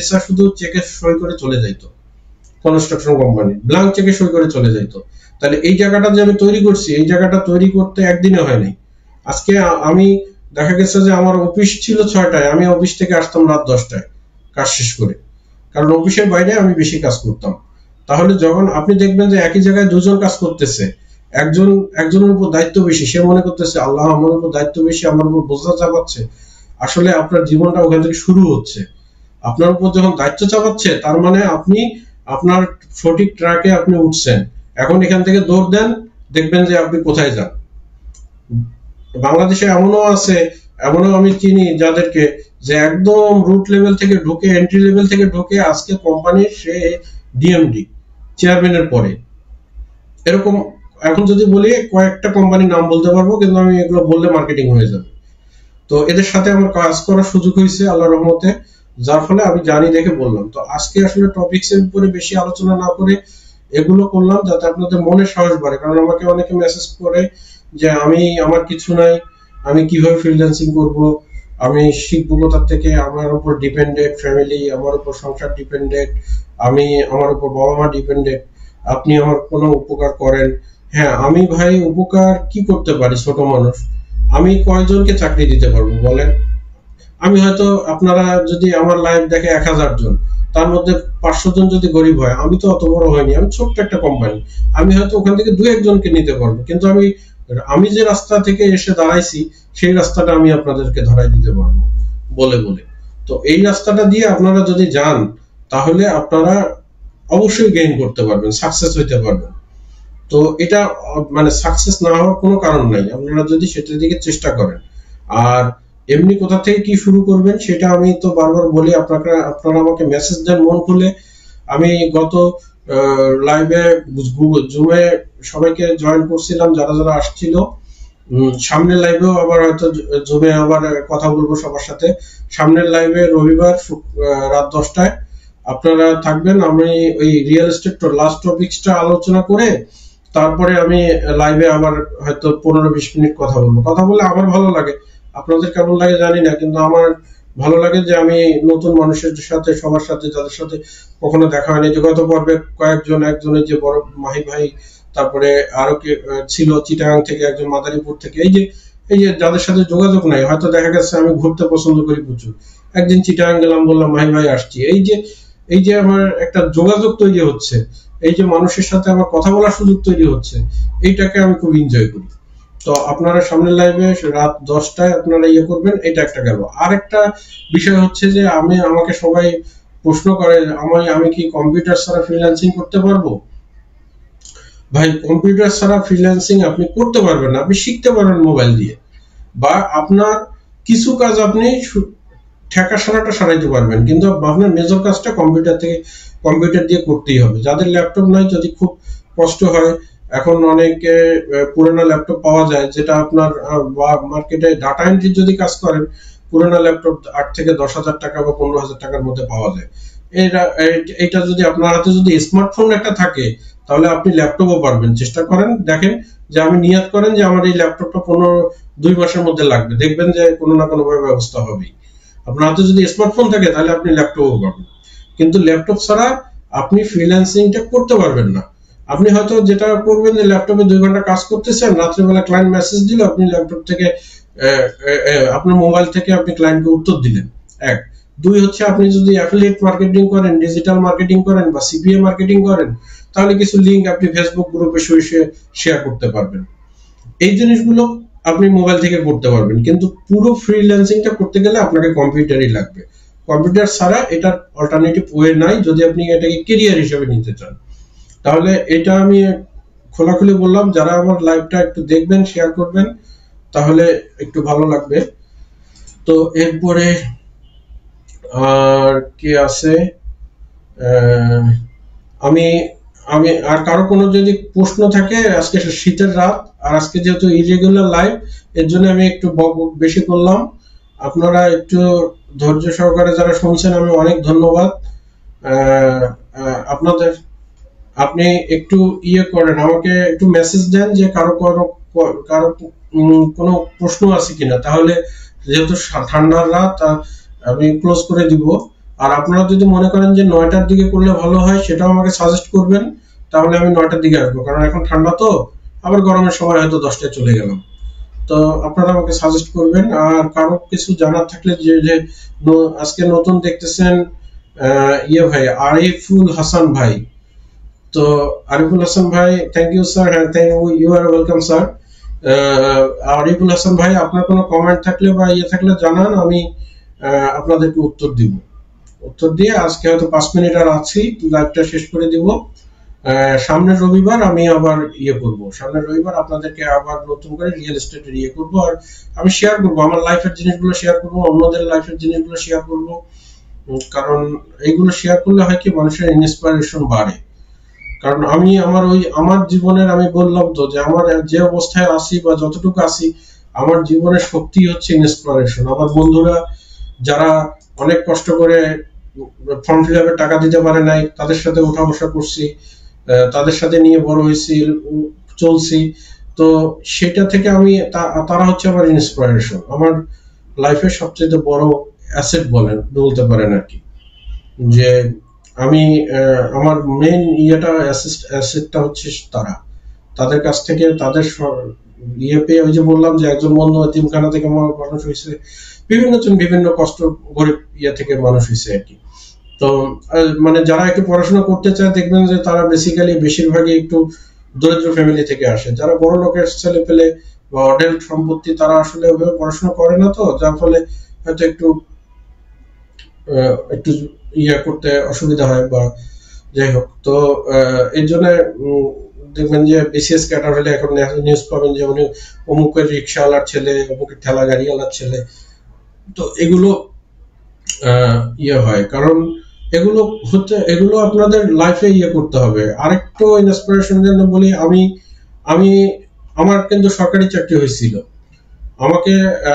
স্যার শুধু চেকে সই করে চলে যাইতো, কনস্ট্রাকশন কোম্পানি ব্ল্যাঙ্ক চেকে সই করে চলে যাইতো। তাহলে এই জায়গাটা যে আমি তৈরি করছি, এই জায়গাটা তৈরি করতে একদিনে হয় নাই। আজকে আমি দেখা গেছে যে আমার অফিস ছিল 6টায়, আমি অফিস থেকে আসতাম রাত 10টায় কাজ শেষ করে, কারণ অফিসের বাইরে আমি বেশি কাজ করতাম। তাহলে যখন আপনি দেখবেন যে একই জায়গায় 2 জন কাজ করতেছে, একজন একজনের উপর দায়িত্ব বেশি, সে মনে করতেছে আল্লাহ আমার উপর দায়িত্ব বেশি, আমার উপর বোঝা চাপাচ্ছে। আসলে আপনার জীবনটা ওখান থেকে শুরু হচ্ছে। আপনার উপর যখন দায়িত্ব চাপাচ্ছে তার মানে আপনি আপনার সঠিক ট্র্যাকে আপনি উঠছেন। এখন এখান থেকে দৌড় দেন, দেখবেন যে আপনি কোথায় যান। বাংলাদেশে এমনও আছে, এমনও আমি চিনি যাদেরকে, যে একদম রুট লেভেল থেকে ঢুকে, এন্ট্রি লেভেল থেকে ঢুকে আজকে কোম্পানির সে ডিএমডি, চেয়ারম্যানের পরে, এরকম। এখন যদি বলি কয়েকটা কোম্পানির নাম বলতে পারবো, কিন্তু আমি এগুলো বললে মার্কেটিং হয়ে যাবে। তো এদের সাথে আমার কাজ করার সুযোগ হয়েছে আল্লাহর রহমতে, যার ফলে আমি জানি দেখে বললাম। তো আজকে আসলে টপিকস এর উপরে বেশি আলোচনা না করে এগুলো করলাম যাতে আপনাদের মনে সাহস বাড়ে। কারণ আমাকে অনেকে মেসেজ করে যে আমার কিছু নাই, আমি কিভাবে ফ্রিল্যান্সিং করব, আমি শিখবো কোথা থেকে, আমার উপর ডিপেন্ডেন্ট ফ্যামিলি, আমার উপর সংসার ডিপেন্ডেন্ট, আমার উপর বাবা মা ডিপেন্ডেন্ট, আপনি আমার কোনো উপকার করেন। হ্যাঁ, আমি ভাই উপকার কি করতে পারি, ছোট মানুষ, আমি কয়জনকে চাকরি দিতে পারবো বলেন? আমি হয়তো, আপনারা যদি আমার লাইভ দেখে 1000 জন, তার মধ্যে 500 জন যদি গরিব হয়, আমি তো অত বড় হয়নি, আমি ছোট্ট একটা কোম্পানি, আমি হয়তো ওখান থেকে 2-1 জনকে নিতে পারবো, কিন্তু আমি আমি যে রাস্তা থেকে এসে দাঁড়াইছি সেই রাস্তাটা আমি আপনাদেরকে ধরাই দিতে পারবো বলে বলে। তো এই রাস্তাটা দিয়ে আপনারা যদি যান তাহলে আপনারা অবশ্যই গেইন করতে পারবেন, সাকসেস হইতে পারবেন। তো এটা মানে সাকসেস না হওয়ার কোনো কারণ নাই, আপনারা যদি সেটার দিকে চেষ্টা করেন। আর এমনি কোথা থেকে কি শুরু করবেন সেটা আমি তো বারবার বলি, আপনারা আমাকে মেসেজ দেন মন খুলে। আমি গত লাইভে জুমে সবাইকে জয়েন করছিলাম, যারা যারা আসছিল। সামনের লাইভেও আবার হয়তো জুমে আবার কথা বলবো সবার সাথে। সামনের লাইভে রবিবার রাত 10টায় আপনারা থাকবেন। আমি ওই রিয়েল এস্টেট লাস্ট টপিকসটা আলোচনা করে তারপরে আমি লাইভে আবার হয়তো 15-20 মিনিট কথা বলবো। কথা বলে আমার ভালো লাগে, আপনাদের কেমন লাগে জানি না, কিন্তু আমার ভালো লাগে যে আমি নতুন মানুষের সাথে, সবার সাথে, যাদের সাথে কখনো দেখা হয়নি। যে গত পর্বে একজনের যে বড় মাহি ভাই, তারপরে আরো কে ছিল চিটাগাং থেকে, একজন মাদারীপুর থেকে, এই যে যাদের সাথে যোগাযোগ নাই, হয়তো দেখা গেছে আমি ঘুরতে পছন্দ করি প্রচুর, একদিন চিটাগাং গেলাম, বললাম মাহি ভাই আসছি। এই যে আমার একটা যোগাযোগ তৈরি হচ্ছে, এই যে মানুষের সাথে আমার কথা বলার সুযোগ তৈরি হচ্ছে, এইটাকে আমি খুব এনজয় করি। তো আপনারা সামনের লাইভে রাত 10টায় আপনারা ইয়ে করবেন, এটা একটা গেল। আর একটা বিষয় হচ্ছে যে আমাকে সবাই প্রশ্ন করে আমি কি কম্পিউটার ছাড়া ফ্রিল্যান্সিং করতে পারবো? ভাই, কম্পিউটার ছাড়া ফ্রিল্যান্সিং আপনি করতে পারবেন না, আপনি শিখতে পারবেন মোবাইল দিয়ে, বা আপনার কিছু কাজ আপনি ঠেকা সারাটা সারাইতে পারবেন, কিন্তু আপনার মেজর কাজটা কম্পিউটার দিয়ে করতেই হবে। যাদের ল্যাপটপ নাই, যদি খুব কষ্ট হয়, এখন অনেকে পুরোনো ল্যাপটপ পাওয়া যায়, যেটা আপনার মার্কেটে ডাটা এন্ট্রি যদি কাজ করেন, পুরোনো ল্যাপটপ 8 থেকে 10,000 টাকা বা 15,000 টাকার মধ্যে পাওয়া যায়। এইটা যদি আপনার হাতে যদি স্মার্টফোন একটা থাকে, তাহলে আপনি ল্যাপটপও পারবেন। চেষ্টা করেন, দেখেন যে আমি নিয়ত করেন যে আমার এই ল্যাপটপটা 2 মাসের মধ্যে লাগবে, দেখবেন যে কোনো না কোনো ভাবে ব্যবস্থা হবেই। আপনার হাতে যদি স্মার্টফোন থাকে তাহলে আপনি ল্যাপটপও পাবেন, কিন্তু ল্যাপটপ ছাড়া আপনি ফ্রিল্যান্সিংটা করতে পারবেন না। আপনি হয়তো যেটা করবেন যে ল্যাপটপে 2 ঘন্টা কাজ করতেছেন, রাত্রেবেলা ক্লায়েন্ট মেসেজ দিল, আপনি ল্যাপটপ থেকে আপনার মোবাইল থেকে আপনি ক্লায়েন্টকে উত্তর দিলেন। 1 2 হচ্ছে আপনি যদি অ্যাফিলিয়েট মার্কেটিং করেন, ডিজিটাল মার্কেটিং করেন বা সিপিএ মার্কেটিং করেন, তাহলে কিছু লিংক আপনি ফেসবুক গ্রুপে শেয়ার করতে পারবেন। এই জিনিসগুলো আপনি মোবাইল থেকে করতে পারবেন, কিন্তু পুরো ফ্রিল্যান্সিংটা করতে গেলে আপনাকে কম্পিউটারই লাগবে। কম্পিউটার ছাড়া এটার অল্টারনেটিভ ওয়ে নাই, যদি আপনি এটাকে ক্যারিয়ার হিসেবে নিতে চান। তাহলে এটা আমি খোলাখুলি বললাম, যারা আমার লাইভটা একটু দেখবেন, শেয়ার করবেন, তাহলে একটু ভালো লাগবে। তো এরপরে আর কি আছে, আমি আমি আর কারো কোনো যদি প্রশ্ন থাকে, আজকে শীতের রাত আর আজকে যেহেতু ইরেগুলার লাইভ, এর জন্য আমি একটু বেশি করলাম। আপনারা একটু ধৈর্য সহকারে যারা শুনছেন, আমি অনেক ধন্যবাদ আপনাদের। আপনি একটু ইয়ে করেন, আমাকে একটু মেসেজ দেন যে কারো কোনো প্রশ্ন আছে কিনা, তাহলে যেহেতু ঠান্ডার রাত আমি ক্লোজ করে দিব। আর আপনারা যদি মনে করেন যে 9টার দিকে করলে ভালো হয়, সেটাও আমাকে সাজেস্ট করবেন, তাহলে আমি 9টার দিকে আসবো, কারণ এখন ঠান্ডা তো, আবার গরমের সময় হয়তো 10টায় চলে গেলাম। তো আপনারা আমাকে সাজেস্ট করবেন। আর কারো কিছু জানার থাকলে, যে আজকে নতুন দেখতেছেন ইয়ে ভাই, আরিফুল হাসান ভাই, তো তো আরিফুল হাসান ভাই, থ্যাংক ইউ স্যার। হ্যাঁ, থ্যাংক ইউ, আর ওয়েলকাম স্যার। আরিফুল হাসান ভাই, আপনার কোনো কমেন্ট থাকলে বা ইয়ে থাকলে জানান, আমি আপনাদেরকে উত্তর দিয়ে আজকে হয়তো 5 মিনিট আর আছি, লাইভটা শেষ করে দিব। সামনের রবিবার আমি আবার সামনের রবিবার আপনাদেরকে আবার নতুন করে রিয়েল এস্টেটের করব, আর আমি শেয়ার করব আমার লাইফের জিনিসগুলো শেয়ার করব, অন্যদের লাইফের জিনিসগুলো শেয়ার করব। কারণ এইগুলো শেয়ার করলে হয় কি, মানুষের ইন্সপিরেশন বাড়ে। কারণ আমি আমার জীবনের, আমি বললাম তো যে আমার যে অবস্থায় আছি বা যতটুকু আছি, আমার জীবনের শক্তি হচ্ছে ইন্সপিরেশন। আমার বন্ধুরা যারা অনেক কষ্ট করে ফর্ম ফিল আপের টাকা দিতে পারে নাই, তাদের সাথে উঠা বসা করছি, তাদের সাথে নিয়ে বড় হয়েছি, চলছি। তো সেটা থেকে তারা হচ্ছে আমার ইন্সপিরেশন, আমার লাইফের সবচেয়ে বড় অ্যাসেট বলতে পারেন আর কি। যে আমি আমার মেইন অ্যাসেটটা হচ্ছে তাদের কাছ থেকে, তাদের পেয়ে, ওই যে বললাম যে একজন বন্ধু এতিমখানা থেকে মানুষ হয়েছে, বিভিন্ন কষ্ট গরিব থেকে মানুষ হয়েছে আর কি। তো মানে যারা একটু পড়াশোনা করতে চায়, দেখবেন যে তারা বেশিরভাগই একটু দরিদ্র ফ্যামিলি থেকে আসে। যারা বড় লোকের ছেলে পেলে বা অডেল সম্পত্তি, তারা আসলে ওইভাবে পড়াশোনা করে না, তো যার ফলে হয়তো একটু করতে অসুবিধা হয়, বা যাই হোক। তো এর জন্য দেখবেন যে বিসিএস ক্যাডার হলে এখন নিউজ পাবেন যে উনি অমুকের রিক্সাওয়ালার ছেলে, অমুকের ঠেলা গাড়িওয়ালার ছেলে। তো এগুলো হয়, কারণ এগুলো আপনাদের লাইফে করতে হবে। আরেকটু ইন্সপিরেশন জন্য বলি, আমি আমার কিন্তু সরকারি চাকরি হয়েছিল। আমাকে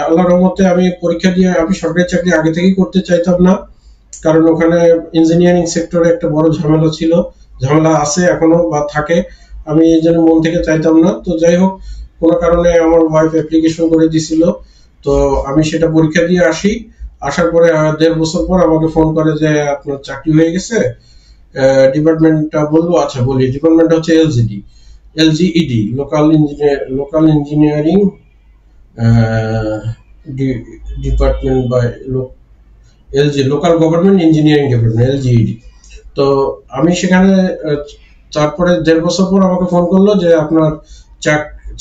আল্লাহর রহমতে আমি পরীক্ষা দিয়ে, আমি সরকারি চাকরি আগে থেকেই করতে চাইতাম না, কারণ ওখানে ইঞ্জিনিয়ারিং সেক্টরে একটা বড় ঝামেলা আছে এখনো বা থাকে। আমি এই জন্য মন থেকে চাইতাম না। তো যাই হোক, কোনো কারণে আমার ওয়াইফ অ্যাপ্লিকেশন করে দিছিল, তো আমি সেটা পরীক্ষা দিয়ে আসার পরে 1.5 বছর পর আমাকে ফোন করে যে আপনার চাকরি হয়ে গেছে। ডিপার্টমেন্টটা বলবো? আচ্ছা বলি। ডিপার্টমেন্টটা হচ্ছে এলজিইডি, লোকাল ইঞ্জিনিয়ারিং ডিপার্টমেন্ট বা local government engineering department, LGED. তো আমি সেখানে তারপরে 1.5 বছর পর আমাকে ফোন করলো যে আপনার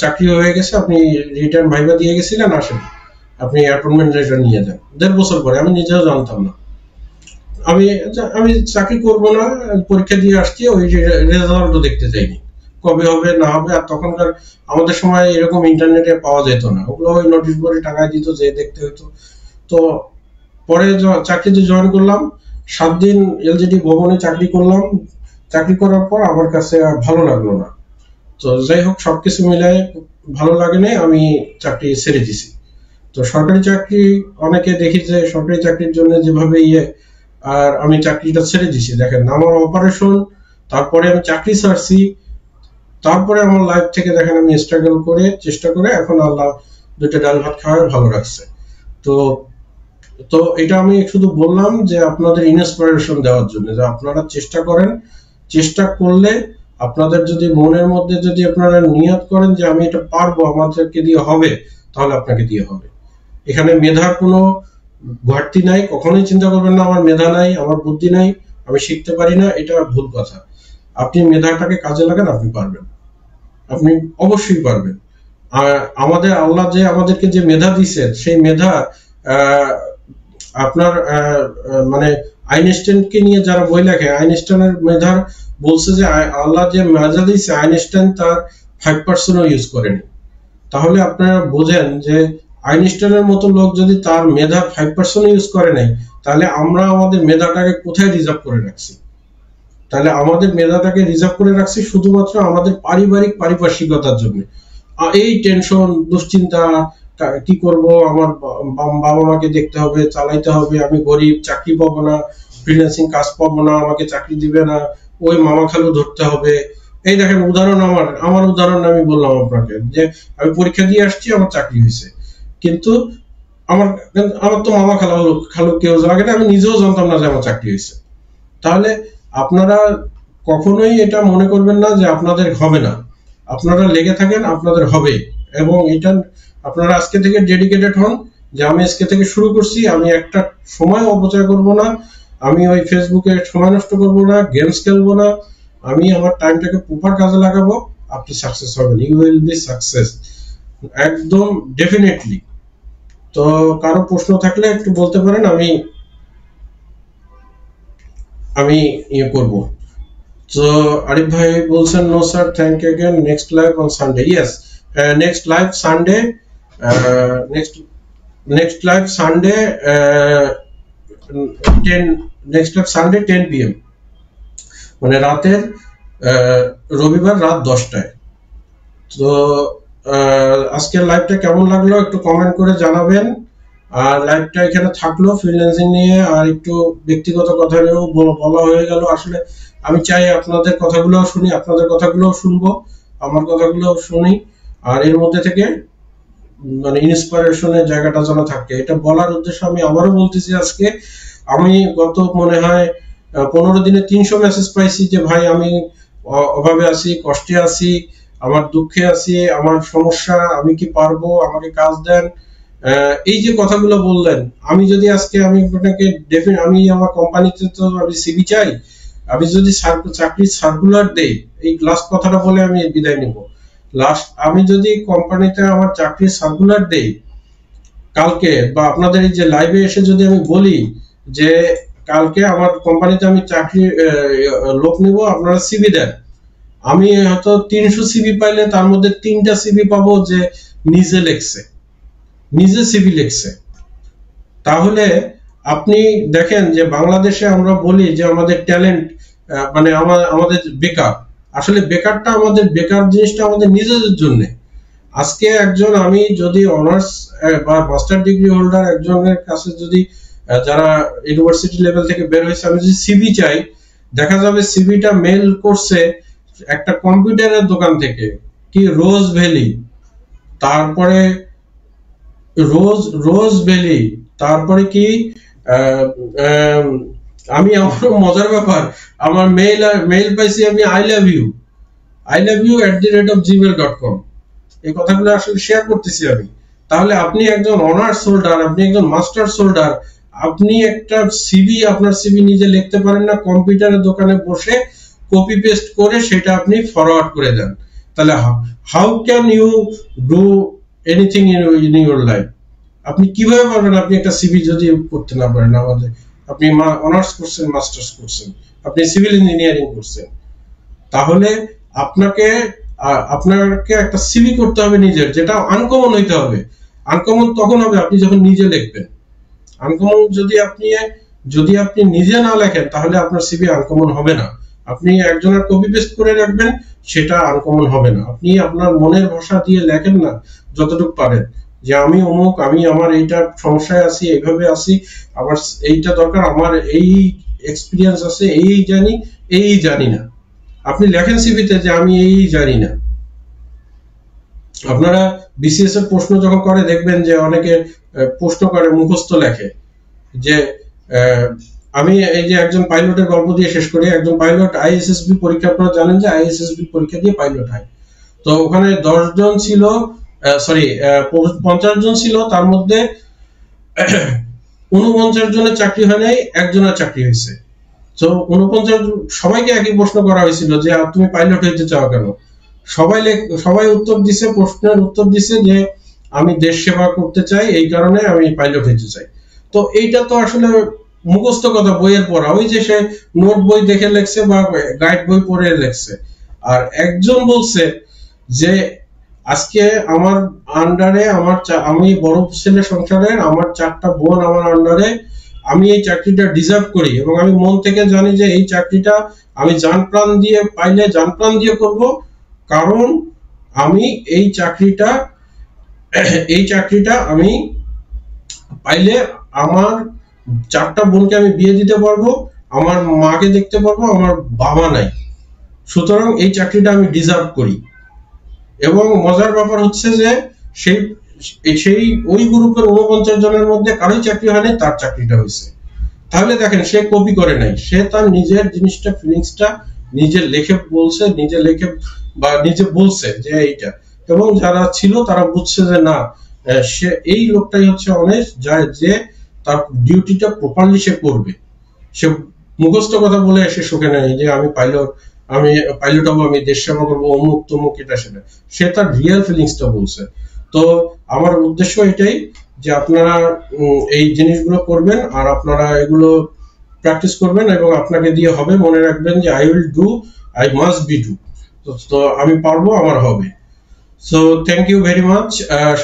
চাকরি হয়ে গেছে, আপনি রিটার্ন ভাইবা দিয়ে গেছিলেন, আসেন আপনি অ্যাপয়েন্টমেন্ট লেটার নিয়ে যান। 1.5 বছর পরে, আমি নিজেও জানতাম না। আমি চাকরি করব না, পরীক্ষা দিয়ে আসছি, ওই রেজাল্টও দেখতে চাইনি, কবে হবে না হবে। আর তখনকার আমাদের সময় এরকম ইন্টারনেটে পাওয়া যেত না, ওগুলো ওই নোটিশ বোর্ডে টাকা দিত, যে দেখতে হতো। তো পরে চাকরিতে জয়েন করলাম, 7 দিন এলজিডি ভবনে চাকরি করলাম। চাকরি করার পর আমার কাছে আর ভালো লাগলো না। তো যাই হোক, সবকিছু মিলাই ভালো লাগে না, আমি চাকরি ছেড়ে দিছি। তো সরকারি চাকরি, অনেকে দেখি যে সরকারি চাকরির জন্য যেভাবে আর আমি চাকরিটা ছেড়ে দিছি। দেখেন, আমার অপারেশন, তারপরে আমি চাকরি ছাড়ছি, তারপরে আমার লাইফ থেকে দেখেন আমি স্ট্রাগল করে, চেষ্টা করে এখন আল্লাহ 2টা ডাল ভাত খাওয়ার ভালো রাখছে। তো এটা আমি শুধু বললাম যে আপনাদের ইন্সপিরেশন দেওয়ার জন্য, যে আপনারা চেষ্টা করেন। চেষ্টা করলে আপনাদের যদি মনের মধ্যে যদি আপনারা নিয়ত করেন যে আমি এটা পারবো, আমাদেরকে দিয়ে হবে, তাহলে আপনাকে দিয়ে হবে। এখানে মেধার কোনো ঘাটতি নাই, কখনোই চিন্তা করবেন না আমার মেধা নাই, আমার বুদ্ধি নাই, আমি শিখতে পারি না, এটা ভুল কথা। আপনি মেধাটাকে কাজে লাগান, আপনি পারবেন, আপনি অবশ্যই পারবেন। আর আমাদের আল্লাহ যে আমাদেরকে যে মেধা দিয়েছেন, সেই মেধা আপনার মানে আইনস্টাইনকে নিয়ে যারা বই লেখে, আইনস্টাইনের মেধার বলছে যে আল্লাহ যে মেধা দিয়েছে, আইনস্টাইন তার 5%ও ইউজ করেনি। তাহলে আপনারা বোঝেন যে আইনস্টাইনের মতো লোক যদি তার মেধা 5% ইউজ করে নাই, তাহলে আমরা আমাদের মেধাটাকে কোথায় রিজার্ভ করে রাখছি? তাহলে আমাদের মেধাটাকে রিজার্ভ করে রাখছি শুধুমাত্র আমাদের পারিপার্শ্বিকতার জন্য। এই টেনশন, দুশ্চিন্তা, কি করব, আমার বাবা মাকে দেখতে হবে, চালাইতে হবে, আমি গরিব, চাকরি পাবো না, ফ্রিল্যান্সিং কাজ পাবো না, আমাকে চাকরি দিবে না, ওই মামা খালু ধরতে হবে। এই দেখেন উদাহরণ, আমার উদাহরণ আমি বললাম আপনাকে, যে আমি পরীক্ষা দিয়ে আসছি, আমার চাকরি হয়েছে, কিন্তু আমার তো মামা খালু কেউ লাগে না, আমি নিজেও জানতাম না যে আমার চাকরি হয়েছে। তাহলে আপনারা কখনোই এটা মনে করবেন না যে আপনাদের হবে না, আপনারা লেগে থাকেন, আপনাদের হবে। এবং এটা আপনারা আজকে থেকে ডেডিকেটেড হন যে আমি আজকে থেকে শুরু করছি, আমি একটা সময় অপচয় করব না, আমি ওই ফেসবুকে সময় নষ্ট করব না, গেমস খেলবো না, আমি আমার টাইমটাকে প্রপার কাজে লাগাবো, আপনি সাকসেস হবেন, ইউ উইল বি সাকসেস, একদম ডেফিনেটলি। তো কারো প্রশ্ন থাকলে একটু বলতে পারেন, আমি ইয়ে করব। তো আরিফ ভাই বলছেন no sir, thank you again, next live on Sunday. Yes, next live Sunday, next live Sunday 10 PM, মানে রাতের রবিবার রাত 10টায়। তো আজকের লাইভটা কেমন লাগলো একটু কমেন্ট করে জানাবেন। আর লাইভটা এখানে থাকলো ফ্রিল্যান্সিং নিয়ে, আর একটু ব্যক্তিগত কথা নিয়েও বলা হয়ে গেল। আসলে আমি চাই আপনাদের কথাগুলোও শুনি, আপনাদের কথাগুলোও শুনবো, আমার কথাগুলোও শুনি, আর এর মধ্যে থেকে মানে ইন্সপিরেশনের জায়গাটা যেন থাকে, এটা বলার উদ্দেশ্য আমি আবারও বলতেছি। আজকে আমি গত মনে হয় 15 দিনে 300 মেসেজ পাইছি যে ভাই আমি অভাবে আছি, কষ্টে আছি, আমার দুঃখে আছি, আমার সমস্যা, আমি কি পারবো, আমাকে কাজ দেন। এই যে কথাগুলো বললেন, আমি যদি আজকে আমি আপনাকে আমি আমার কোম্পানিতে তো আমি সিভি চাই, আমি যদি চাকরির সার্কুলার দেই, এই লাস্ট কথাটা বলে আমি বিদায় নিব। লাস্ট আমি যদি কোম্পানিতে আমার চাকরির সার্কুলার দেই কালকে, বা আপনাদের এই যে লাইভে এসে যদি আমি বলি যে কালকে আমার কোম্পানিতে আমি চাকরি লোক নিব, আপনারা সিভি দেন, আমি হয়তো 300 সিভি পাইলে তার মধ্যে 3টা সিভি পাবো যে নিজে লিখছে, নিজে সিভি লিখছে। তাহলে আপনি দেখেন যে বাংলাদেশে আমরা বলি যে আমাদের ট্যালেন্ট, মানে আমাদের বেকার, আসলে বেকারটা আমাদের, বেকার জিনিসটা আমাদের নিজেদের জন্য। আজকে একজন, আমি যদি অনার্স বা মাস্টার ডিগ্রি হোল্ডার একজনের কাছে যদি যারা ইউনিভার্সিটি লেভেল থেকে বের হয়েছে, আমি যদি সিভি চাই, দেখা যাবে সিভিটা মেল করছে একটা কম্পিউটারের দোকান থেকে, কি রোজ ভ্যালি, তারপরে রোজ ভ্যালি, তারপরে কি আমি, আমার মজার ব্যাপার, আমার মেইল পাইছি আমি I love you@gmail.com, এই কথাগুলো আসলে শেয়ার করতেছি আমি। তাহলে আপনি একজন অনার্স হোল্ডার, আপনি একজন মাস্টার্স হোল্ডার, আপনি একটা সিভি, আপনার সিভি নিজে লিখতে পারেন না, কম্পিউটারের দোকানে বসে কপি পেস্ট করে সেটা আপনি ফরওয়ার্ড করে দেন। তাহলে how can you do anything in your life? আপনি কিভাবে পারবেন আপনি একটা সিভি যদি করতে না পারেন? আমাদের, আপনি অনার্স করছেন, মাস্টার্স করছেন, আপনি সিভিল ইঞ্জিনিয়ারিং করছেন, তাহলে আপনাকে একটা সিভি করতে হবে নিজের, যেটা আনকমন হইতে হবে। আনকমন তখন হবে আপনি যখন নিজে লিখবেন। আনকমন যদি আপনি নিজে না লেখেন, তাহলে আপনার সিভি আনকমন হবে না। আপনি একজনের কপি পেস্ট করে রাখবেন, সেটা আনকমন হবে না। আপনি আপনার মনের ভাষা দিয়ে লেখেন না যতটুকু পারেন, যে আমি অমুক, আমি আমার এইটা সমস্যায় আছি, এইভাবে আছি, আমার এইটা দরকার, আমার এই এক্সপিরিয়েন্স আছে, এই জানি, এই জানি না। আপনি লেখেন সিভিতে যে আমি এই জানি না। আপনারা বিসিএস এর প্রশ্ন যখন করে দেখবেন যে অনেকে প্রশ্ন করে মুখস্থ লেখে, যে আমি এই যে একজন পাইলটের গল্প দিয়ে শেষ করি। একজন পাইলট আইএসএসবি পরীক্ষা, আপনারা জানেন যে আইএসএসবি পরীক্ষা দিয়ে পাইলট হয়। তো ওখানে 10 জন ছিল, 50 জন ছিল, তার মধ্যে 49 জনের চাকরি হয় নাই, একজনের চাকরি হয়েছে। তো 49 সবাইকে একই প্রশ্ন করা হয়েছিল যে তুমি পাইলট হইতে চাও কেন? সবাই উত্তর দিছে, প্রশ্নের উত্তর দিছে যে আমি দেশ সেবা করতে চাই, এই কারণে আমি পাইলট হইতে চাই। তো এইটা তো আসলে মুখস্থ কথা, বইয়ের পড়া, ওই যে সে নোট বই দেখে লেখছে বা গাইড বই পড়ে লেখছে। আর একজন বলছে যে আজকে আমার আন্ডারে, আমি বড় ছেলে সংসারের, আমার 4টা বোন আমার আন্ডারে, আমি এই চাকরিটা ডিজার্ভ করি, এবং আমি মন থেকে জানি যে এই চাকরিটা আমি জান প্রাণ দিয়ে পাইলে জান প্রাণ দিয়ে করব, কারণ আমি এই চাকরিটা আমি পাইলে আমার 4টা বোনকে আমি বিয়ে দিতে পারবো, আমার মাকে দেখতে পারবো, আমার বাবা নাই, সুতরাং এই চাকরিটা আমি ডিজার্ভ করি। এবং মজার ব্যাপার হচ্ছে যে সেই ওই গ্রুপের 49 জনের মধ্যে কারোই চাকরি হয়নি, তার চাকরিটা হয়েছে। তাহলে দেখেন, সে কপি করে নাই, সে তার নিজের জিনিসটা, ফিলিংসটা নিজে লিখে বলছে, নিজে বলছে যে এইটা, এবং যারা ছিল তারা বুঝছে যে না, সে এই লোকটাই হচ্ছে অনেস্ট, যে তার ডিউটিটা প্রপারলি সে করবে। সে মুখস্থ কথা বলে এসে সুখে নেই যে আমি পাইলট, আমি পাইলট হবো, আমি দেশ সেবা করবো, অমুক তমুক এটা সেটা, সে তার রিয়েল ফিলিংসটা বলছে। তো আমার উদ্দেশ্য এটাই যে আপনারা এই জিনিসগুলো করবেন, আর আপনারা এগুলো প্র্যাকটিস করবেন, এবং আপনাকে দিয়ে হবে, মনে রাখবেন যে I will do, I must be do. তো আমি পারবো, আমার হবে। So thank you very much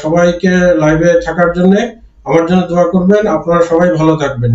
সবাইকে লাইভে থাকার জন্য। আমার জন্য দোয়া করবেন, আপনারা সবাই ভালো থাকবেন।